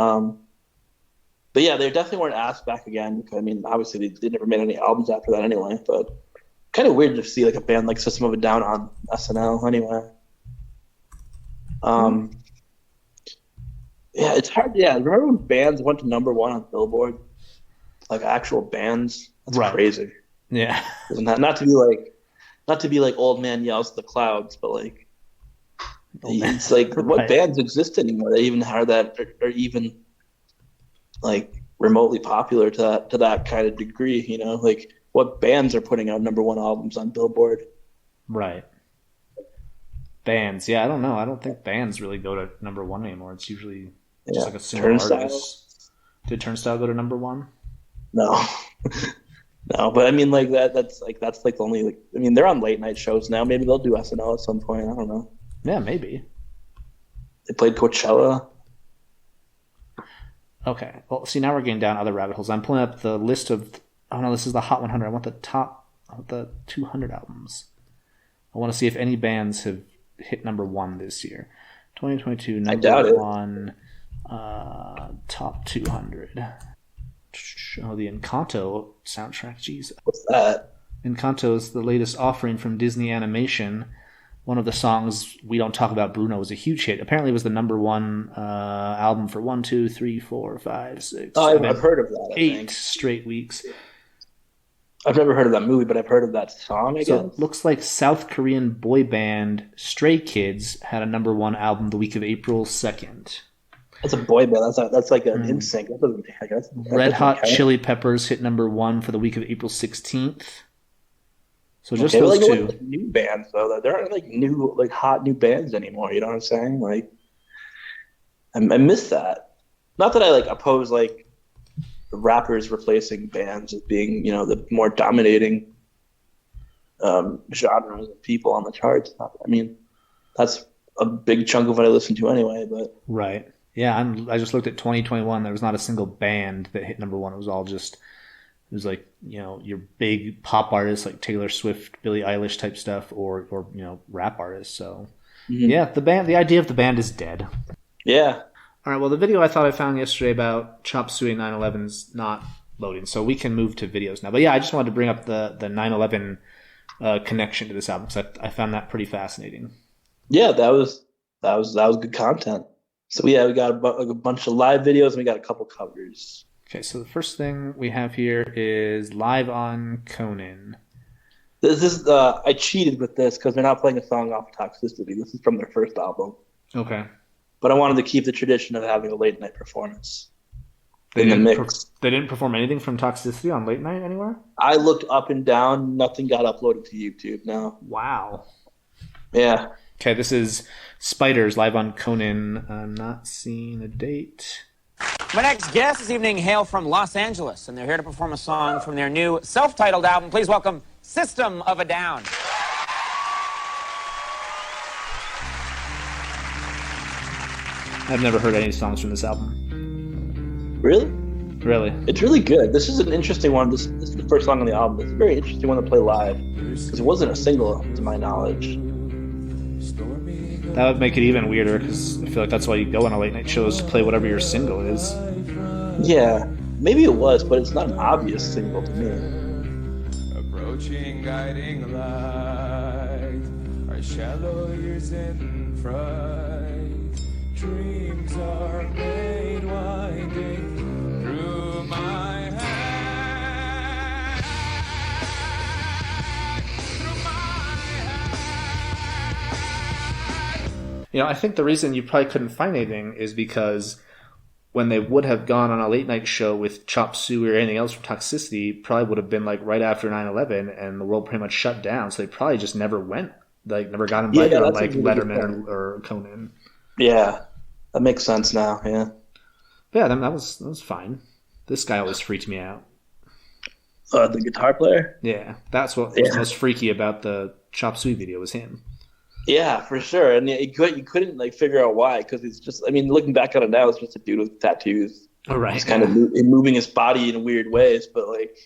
yeah, they definitely weren't asked back again because I mean, obviously they never made any albums after that anyway. But kind of weird to see like a band like System of a Down on SNL anyway. Yeah, it's hard. Yeah, remember when bands went to number one on Billboard? Like actual bands. That's Right. crazy. Yeah. Isn't that not to be like Old Man Yells at the Clouds, but like it's like what Right. bands exist anymore that even are that are even like remotely popular to that kind of degree, you know? Like what bands are putting out number one albums on Billboard? Right. Bands. Yeah, I don't know. I don't think bands really go to number one anymore. It's usually just Yeah. like a single Turnstile? artist. Did Turnstile go to number one? No. No, but I mean like that's like the only like I mean they're on late night shows now. Maybe they'll do SNL at some point. I don't know. Yeah, maybe. They played Coachella. Okay. Well, see, now we're getting down other rabbit holes. I'm pulling up the list of. Oh no, this is the Hot 100. I want the 200 albums. I want to see if any bands have hit number one this year. 2022 doubt number it. one, top 200. Oh, the Encanto soundtrack. Jeez. What's that? Encanto is the latest offering from Disney Animation. One of the songs, We Don't Talk About Bruno, was a huge hit. Apparently it was the number one album for 1, 2, 3, 4, 5, 6, Oh, 7, I've heard of that. I 8 think. straight weeks. I've never heard of that movie, but I've heard of that song. I So guess. it looks like South Korean boy band Stray Kids had a number one album the week of April 2nd. That's a boy band. That's like an NSYNC. That doesn't. I guess, that Red doesn't Hot count. Chili Peppers hit number one for the week of April 16th. So just Okay, but, those like, two. what's the new bands though? There aren't like new, like hot new bands anymore. You know what I'm saying? Like, I miss that. Not that I like oppose like rappers replacing bands as being, you know, the more dominating genres of people on the charts. I mean, that's a big chunk of what I listen to anyway. But Right. Yeah, I just looked at 2021. There was not a single band that hit number one. It was all just, it was like, you know, your big pop artists like Taylor Swift, Billie Eilish type stuff, or you know, rap artists. So yeah, the idea of the band is dead. yeah, All right. Well, the video I thought I found yesterday about Chop Suey 9/11 is not loading, so we can move to videos now. But yeah, I just wanted to bring up the 9/11 connection to this album because I found that pretty fascinating. yeah, that was good content. So yeah, we got a bunch of live videos and we got a couple covers. Okay, so the first thing we have here is Live on Conan. This is I cheated with this because they're not playing a song off Toxicity. This is from their first album, Okay. but I wanted to keep the tradition of having a late night performance They in the didn't mix. they didn't perform anything from Toxicity on Late Night anywhere? I looked up and down, nothing got uploaded to YouTube. No, Wow. yeah, Okay, this is Spiders live on Conan. I'm not seeing a date. My next guest this evening hail from Los Angeles, and they're here to perform a song from their new self-titled album. Please welcome System of a Down. I've never heard any songs from this album. really, Really? it's really good. This is an interesting one. This is the first song on the album. It's a very interesting one to play live because it wasn't a single, to my knowledge. That would make it even weirder because I feel like that's why you go on a late night show is to play whatever your single is. Yeah, maybe it was, but it's not an obvious single to me. Approaching guiding light, our shallow years in fright, dreams are made winding through my head, through my head. You know, I think the reason you probably couldn't find anything is because when they would have gone on a late night show with Chop Suey or anything else from Toxicity, probably would have been like right after 9/11, and the world pretty much shut down. So they probably just never went, like never got invited on like Letterman or Conan. Yeah, that makes sense now. Yeah. Yeah, that was fine. This guy always freaked me out. The guitar player? Yeah, that's what was most freaky about the Chop Suey video was him. Yeah, for sure. And you couldn't like figure out why, because it's just, I mean, looking back on it now, it's just a dude with tattoos. Oh, right. He's kind of moving his body in weird ways, but like,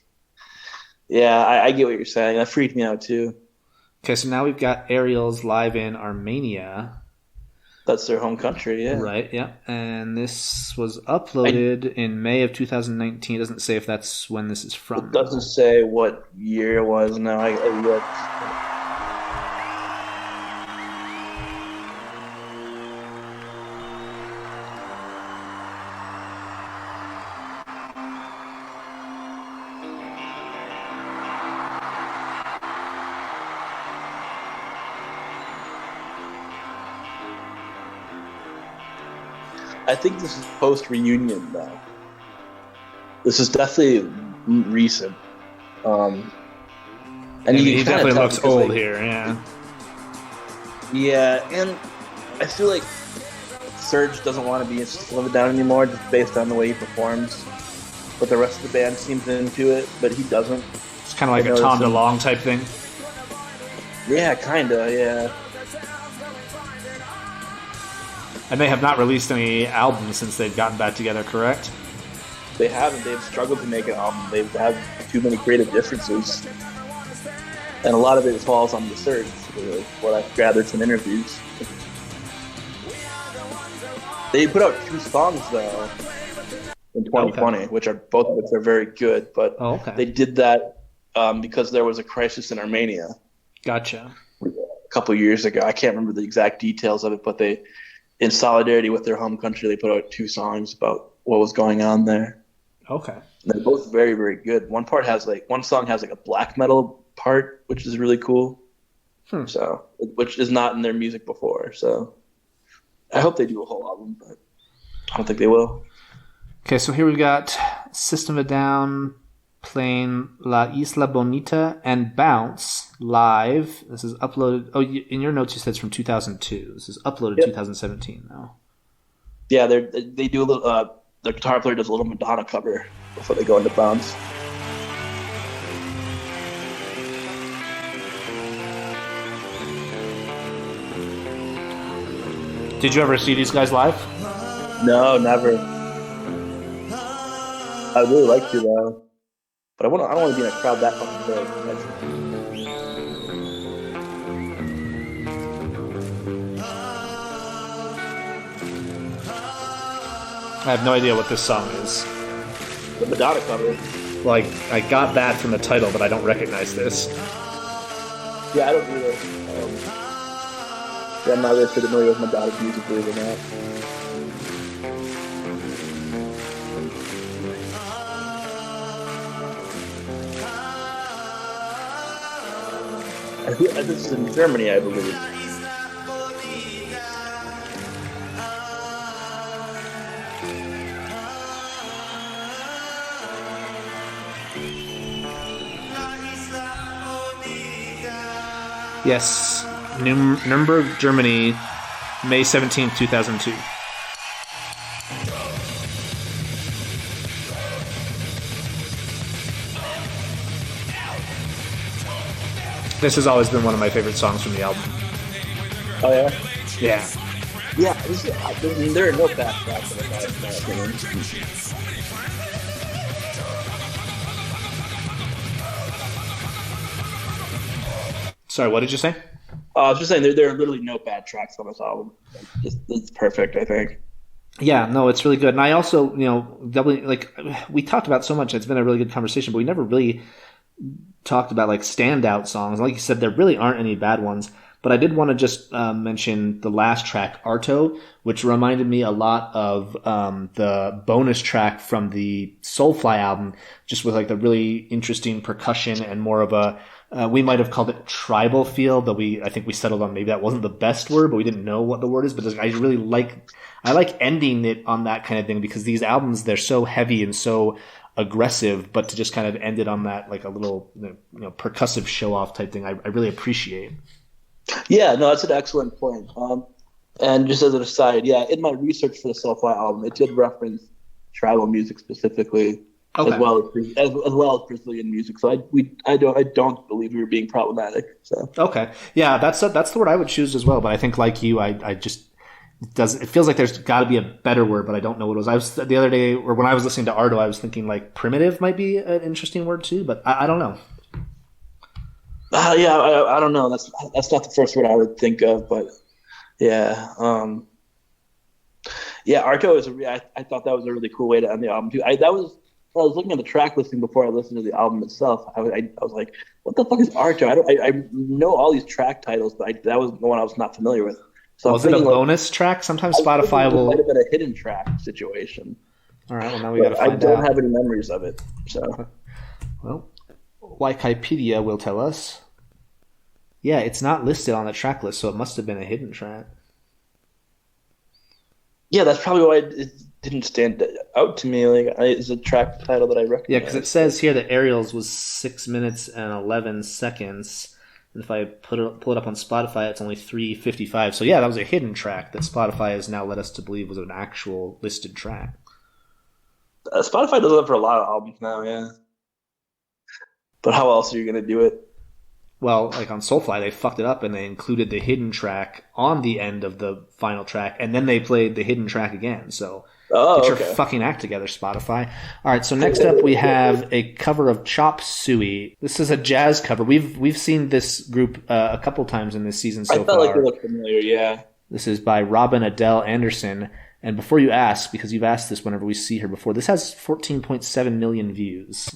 yeah, I get what you're saying. That freaked me out too. Okay, so now we've got Ariel's live in Armenia. That's their home country, yeah. Right, yeah. And this was uploaded in May of 2019. It doesn't say if that's when this is from. It doesn't say what year it was. No, I looked. I think this is post-reunion, though. This is definitely recent. And he definitely looks old here, yeah. Yeah, and I feel like Serge doesn't want to be in Slow It Down anymore, just based on the way he performs. But the rest of the band seems into it, but he doesn't. It's kind of like a Tom DeLonge type thing. Yeah, kind of, yeah. And they have not released any albums since they've gotten back together, correct? They haven't. They've struggled to make an album. They've had too many creative differences. And a lot of it falls on the Serge, what I've gathered from interviews. They put out 2 songs, though, in 2020, which are both of which are very good. But they did that because there was a crisis in Armenia. Gotcha. A couple of years ago. I can't remember the exact details of it, but they, in solidarity with their home country, they put out 2 songs about what was going on there. Okay. And they're both very, very good. One song has like a black metal part, which is really cool. So, which is not in their music before. So, I hope they do a whole album, but I don't think they will. Okay, so here we've got System of a Down playing La Isla Bonita and Bounce live. This is uploaded. Oh, in your notes you said it's from 2002. This is uploaded 2017 now. Yeah, they do a little. The guitar player does a little Madonna cover before they go into Bounce. Did you ever see these guys live? No, never. I would really like to though, but I don't want to be in a crowd that fucking big. I have no idea what this song is. The Madonna cover. Like, I got that from the title, but I don't recognize this. Yeah, I don't either. I'm not really familiar with Madonna's music, believe it or not. This is in Germany, I believe. Yes, Nuremberg, Germany, May 17th, 2002. This has always been one of my favorite songs from the album. Oh, yeah? Yeah. Yeah, there are no bad tracks in my opinion. Sorry, what did you say? I was just saying there are literally no bad tracks on this album. It's perfect, I think. Yeah, no, it's really good. And I also, we talked about so much. It's been a really good conversation, but we never really talked about like standout songs. Like you said, there really aren't any bad ones. But I did want to just mention the last track, Arto, which reminded me a lot of the bonus track from the Soulfly album, just with like the really interesting percussion and more of a We might have called it tribal feel, though I think we settled on maybe that wasn't the best word, but we didn't know what the word is. But I really I like ending it on that kind of thing, because these albums, they're so heavy and so aggressive, but to just kind of end it on that, like a little, percussive show off type thing, I really appreciate. Yeah, no, that's an excellent point. And just as an aside, yeah, in my research for the Soulfly album, it did reference tribal music specifically, Okay. as well as Brazilian music. So I don't believe we were being problematic. So Okay, yeah, that's the word I would choose as well. But I think, like you, it feels like there's got to be a better word, but I don't know what it was. The other day, or when I was listening to Ardo, I was thinking like primitive might be an interesting word too, but I don't know. Yeah, I don't know. That's not the first word I would think of, but yeah, yeah. Arto is I thought that was a really cool way to end the album too. I was looking at the track listing before I listened to the album itself. I was like, what the fuck is Arto? I know all these track titles, but that was the one I was not familiar with. So was it a bonus track? Sometimes Spotify will. It might have been a hidden track situation. All right, well now we got to find out. I don't have any memories of it. So, well, Wikipedia will tell us. Yeah, it's not listed on the track list, so it must have been a hidden track. Yeah, that's probably why it didn't stand out to me. It's a track title that I recognize. Yeah, because it says here that Ariel's was 6 minutes and 11 seconds. And if I pull it up on Spotify, it's only 3:55. So yeah, that was a hidden track that Spotify has now led us to believe was an actual listed track. Spotify does that for a lot of albums now, yeah. But how else are you going to do it? Well, like on Soulfly, they fucked it up and they included the hidden track on the end of the final track, and then they played the hidden track again. So get your fucking act together, Spotify. All right, so next up we have a cover of Chop Suey. This is a jazz cover. We've seen this group a couple times in this season so far. I felt like they looked familiar, yeah. This is by Robin Adele Anderson. And before you ask, because you've asked this whenever we see her before, this has 14.7 million views.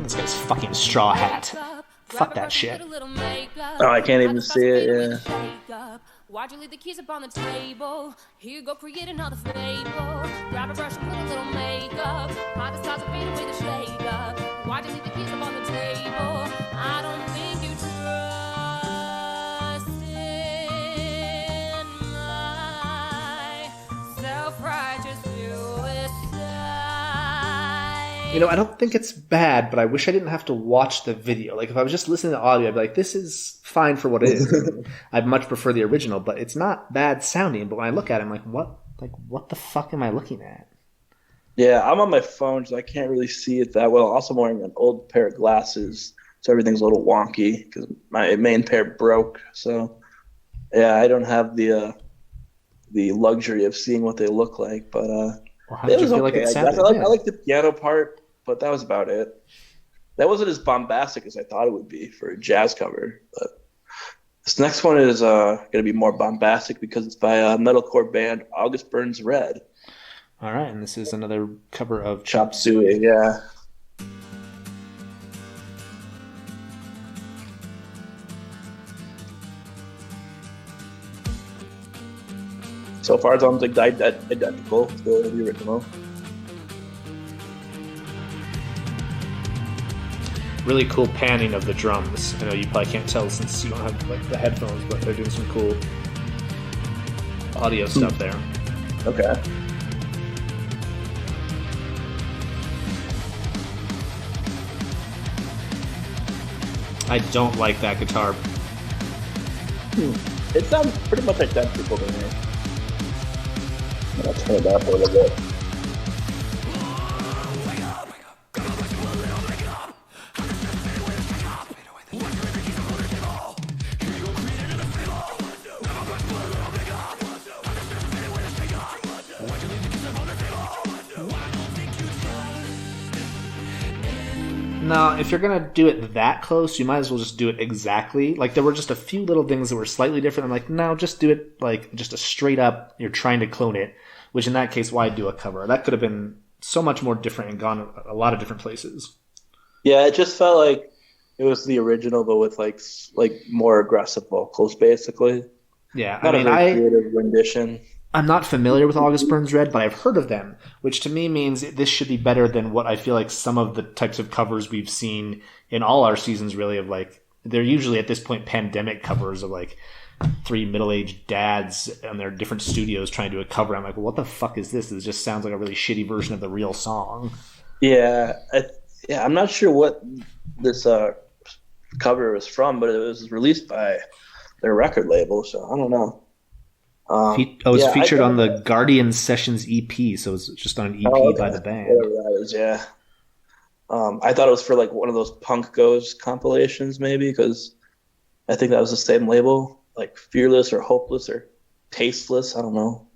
This guy's fucking straw hat. Fuck that shit. Oh, I can't even see it, yeah. Why'd you leave the keys up on the table? Here you go, create another fable. Grab a brush and put a little makeup. Hide the stars and fade away the shade up. Why'd you leave the keys up on the table? I don't think you trust in my self-righteous suicide. I don't think it's bad, but I wish I didn't have to watch the video. Like, if I was just listening to audio, I'd be like, this is fine for what it is. I'd much prefer the original, but it's not bad sounding. But when I look at it, I'm like, what? Like, what the fuck am I looking at? Yeah, I'm on my phone, so I can't really see it that well. Also, I'm wearing an old pair of glasses, so everything's a little wonky because my main pair broke. So, yeah, I don't have the luxury of seeing what they look like. But how did you feel like it sounded? I like the piano part, but that was about it. That wasn't as bombastic as I thought it would be for a jazz cover. But this next one is going to be more bombastic because it's by a metalcore band, August Burns Red. All right, and this is another cover of Chop Suey, yeah. So far, it sounds like identical to the original. Really cool panning of the drums. I know you probably can't tell since you don't have like the headphones, but they're doing some cool audio stuff there. Okay. I don't like that guitar. It sounds pretty much identical to me. I'll turn it up a little bit. No, if you're going to do it that close, you might as well just do it exactly. Like, there were just a few little things that were slightly different. I'm like, no, just do it like just a straight up, you're trying to clone it. which in that case, why do a cover? That could have been so much more different and gone a lot of different places. Yeah, it just felt like it was the original, but with like more aggressive vocals, basically. Yeah, Not a very creative rendition. I'm not familiar with August Burns Red, but I've heard of them, which to me means this should be better than what I feel like some of the types of covers we've seen in all our seasons, really, of like, they're usually at this point pandemic covers of like 3 middle-aged dads in their different studios trying to do a cover. I'm like, well, what the fuck is this? This just sounds like a really shitty version of the real song. Yeah, I'm not sure what this cover was from, but it was released by their record label, so I don't know. It's featured on the Guardian Sessions EP, so it's just on an EP by the band. Whatever that is, yeah. I thought it was for like one of those Punk Goes compilations, maybe, because I think that was the same label, like Fearless or Hopeless or Tasteless. I don't know,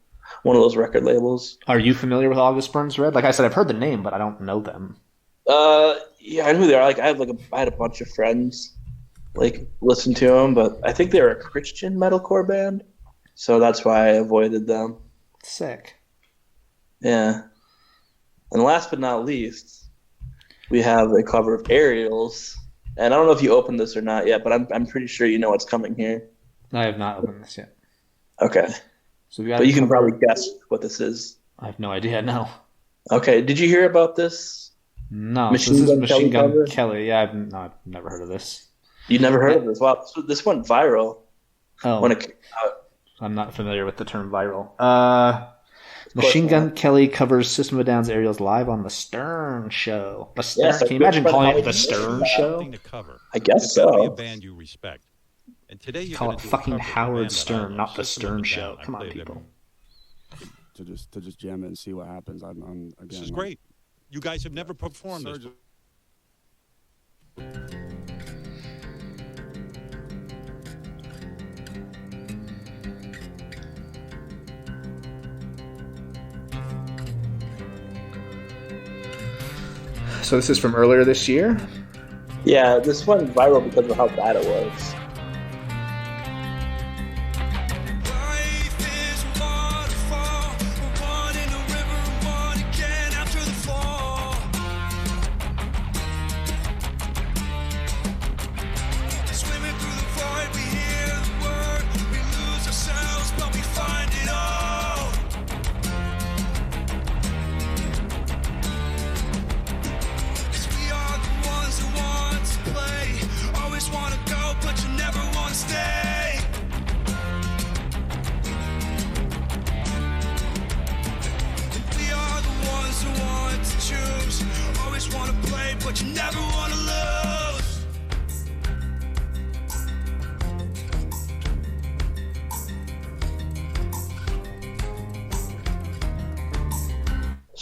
one of those record labels. Are you familiar with August Burns Red? Like I said, I've heard the name, but I don't know them. Yeah, I know who they are. Like I had a bunch of friends like listen to them, but I think they were a Christian metalcore band. So that's why I avoided them. Sick. Yeah. And last but not least, we have a cover of Aerials. And I don't know if you opened this or not yet, but I'm pretty sure you know what's coming here. I have not opened this yet. Okay. So but you can probably guess what this is. I have no idea, no. Okay. Did you hear about this? No. This is Machine Gun Kelly. Yeah, I've never heard of this. You never heard of this? Wow. So this went viral. Oh. When it came out. I'm not familiar with the term viral. Machine Gun Kelly covers System of a Down's Aerials live on The Stern Show. Can you imagine calling it The Stern Show? I guess so. A band you respect. And today you call it fucking Howard Stern, not The Stern Show. Come on, people. To just jam it and see what happens. Again, this is great. You guys have never performed this. So this is from earlier this year? Yeah, this went viral because of how bad it was.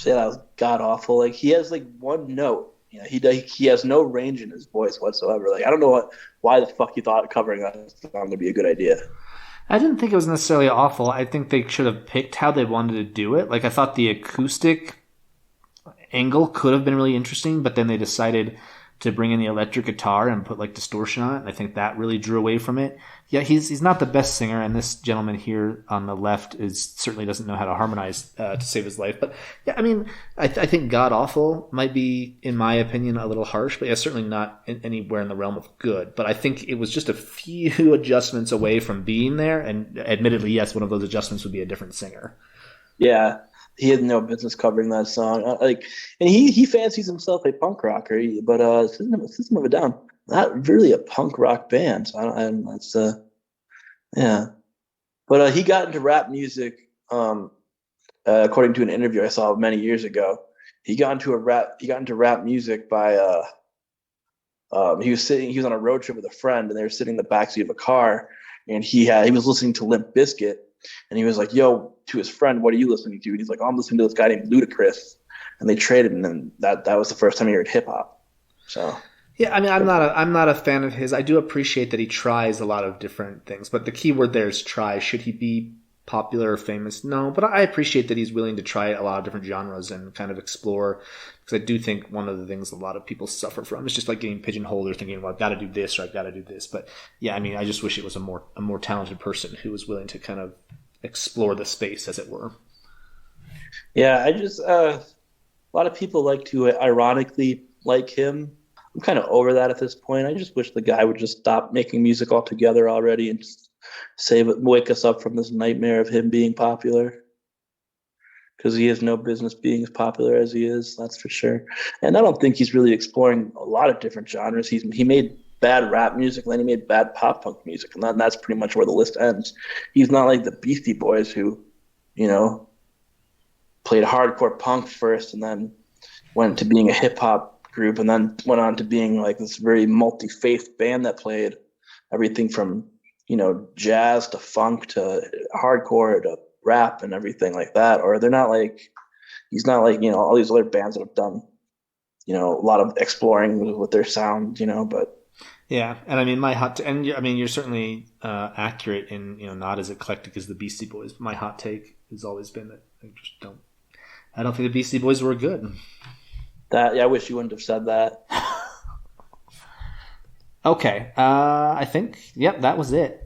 Yeah, that was god awful. Like he has like one note. You know, he has no range in his voice whatsoever. Like I don't know why the fuck you thought covering that song would be a good idea. I didn't think it was necessarily awful. I think they should have picked how they wanted to do it. Like I thought the acoustic angle could have been really interesting, but then they decided to bring in the electric guitar and put like distortion on it. And I think that really drew away from it. Yeah, he's not the best singer, and this gentleman here on the left certainly doesn't know how to harmonize to save his life. But yeah, I mean, I think God Awful might be, in my opinion, a little harsh, but yeah, certainly not anywhere in the realm of good. But I think it was just a few adjustments away from being there, and admittedly, yes, one of those adjustments would be a different singer. Yeah, he had no business covering that song. And he fancies himself a punk rocker, but System of a Down, not really a punk rock band. So yeah. But he got into rap music, according to an interview I saw many years ago. He got into rap music by he was on a road trip with a friend, and they were sitting in the backseat of a car, and he was listening to Limp Bizkit. And he was like, yo, to his friend, what are you listening to? And he's like, oh, I'm listening to this guy named Ludacris. And they traded, and then that was the first time he heard hip hop. So yeah, I mean, I'm not a fan of his. I do appreciate that he tries a lot of different things, but the key word there is try. Should he be popular or famous? No, but I appreciate that he's willing to try a lot of different genres and kind of explore, because I do think one of the things a lot of people suffer from is just like getting pigeonholed or thinking, well, I've got to do this or I've got to do this. But yeah, I mean, I just wish it was a more talented person who was willing to kind of explore the space, as it were. Yeah, I just a lot of people like to ironically like him. I'm kind of over that at this point. I just wish the guy would just stop making music altogether already and just wake us up from this nightmare of him being popular. Because he has no business being as popular as he is, that's for sure. And I don't think he's really exploring a lot of different genres. He made bad rap music, and then he made bad pop punk music, and that's pretty much where the list ends. He's not like the Beastie Boys who, you know, played hardcore punk first and then went to being a hip hop group and then went on to being like this very multi faith band that played everything from, jazz to funk to hardcore to rap and everything like that. Or he's not like, all these other bands that have done, a lot of exploring with their sound, but. Yeah, and I mean you're certainly accurate in not as eclectic as the Beastie Boys. My hot take has always been that I don't think the Beastie Boys were good. I wish you wouldn't have said that. Okay, I think that was it.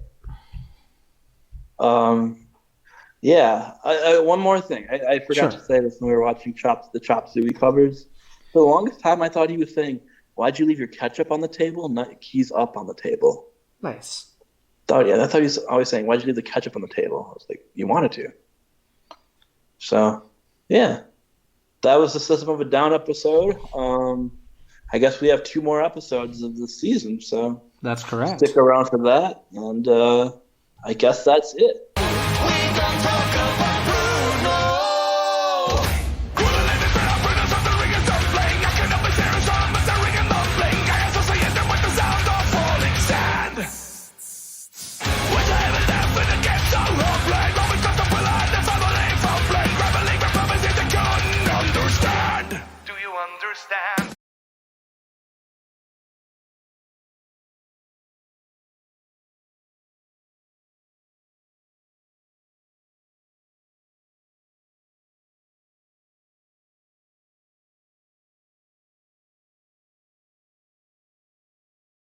Yeah. One more thing, I forgot to say this when we were watching the Chop Suey covers. For the longest time, I thought he was saying, "Why'd you leave your ketchup on the table?" Not keys up on the table. Nice. I thought he was always saying, "Why'd you leave the ketchup on the table?" I was like, "You wanted to." So, yeah, that was the System of a Down episode. I guess we have 2 more episodes of the season, so that's correct. Stick around for that, and I guess that's it.